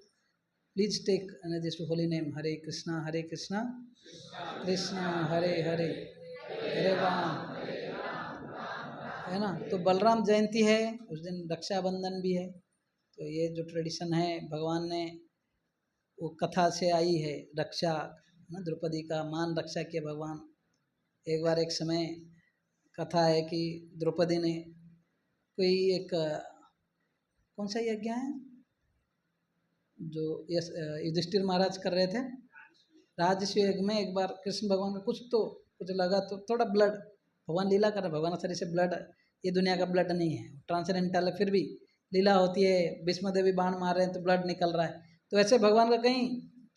Please take this holy name, Hare Krishna Krishna Hare Hare, Hare Ram, है ना। तो बलराम जयंती है, उस दिन रक्षाबंधन भी है। तो ये जो ट्रेडिशन है, भगवान ने वो कथा से आई है, रक्षा ना, द्रौपदी का मान रक्षा किया भगवान। एक बार एक समय कथा है कि द्रौपदी ने कोई एक कौन सा यज्ञ है जो युधिष्ठिर महाराज कर रहे थे, राजस्व यज्ञ में, एक बार कृष्ण भगवान का कुछ लगा तो थोड़ा ब्लड, भगवान लीला कर रहे, भगवान शरीर से ब्लड, ये दुनिया का ब्लड नहीं है, ट्रांसेंडेंटल है, फिर भी लीला होती है। भीष्म देवी बाण मार रहे हैं तो ब्लड निकल रहा है, तो ऐसे भगवान का कहीं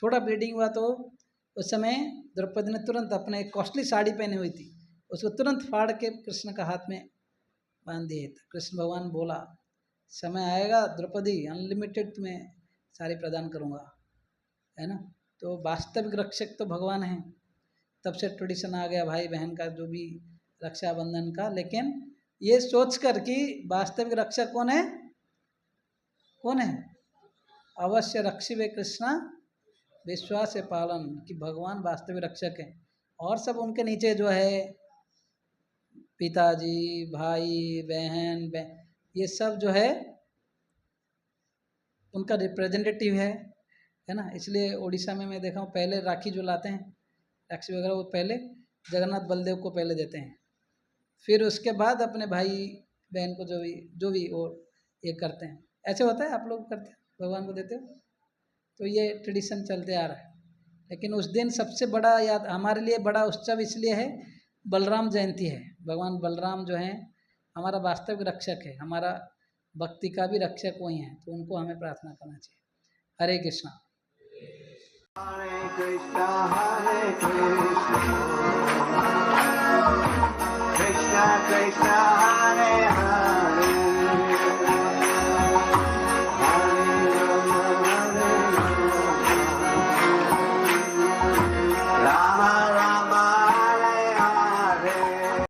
थोड़ा ब्लीडिंग हुआ, तो उस समय द्रौपदी ने तुरंत अपने एक कॉस्टली साड़ी पहनी हुई थी, उसको तुरंत फाड़ के कृष्ण का हाथ में बांध दिए। तो कृष्ण भगवान बोला समय आएगा द्रौपदी अनलिमिटेड तुम्हें सारी प्रदान करूँगा, है ना। तो वास्तविक रक्षक तो भगवान हैं। तब से ट्रेडिशन आ गया भाई बहन का जो भी रक्षाबंधन का, लेकिन ये सोच कर कि वास्तविक रक्षक कौन है, कौन है, अवश्य रक्षी वे कृष्णा विश्वास है पालन, कि भगवान वास्तविक रक्षक है। और सब उनके नीचे जो है पिताजी भाई बहन ये सब जो है उनका रिप्रेजेंटेटिव है ना। इसलिए उड़ीसा में मैं देखा हूँ पहले राखी जो लाते हैं राखी वगैरह वो पहले जगन्नाथ बलदेव को पहले देते हैं, फिर उसके बाद अपने भाई बहन को जो भी वो ये करते हैं। ऐसे होता है, आप लोग करते हैं भगवान को देते हो, तो ये ट्रेडिशन चलते आ रहा है। लेकिन उस दिन सबसे बड़ा याद हमारे लिए बड़ा उत्सव इसलिए है, बलराम जयंती है। भगवान बलराम जो हैं हमारा वास्तविक रक्षक है, हमारा भक्ति का भी रक्षक वही है, तो उनको हमें प्रार्थना करना चाहिए। हरे Krishna. Hare Krishna, Krishna Krishna, Hare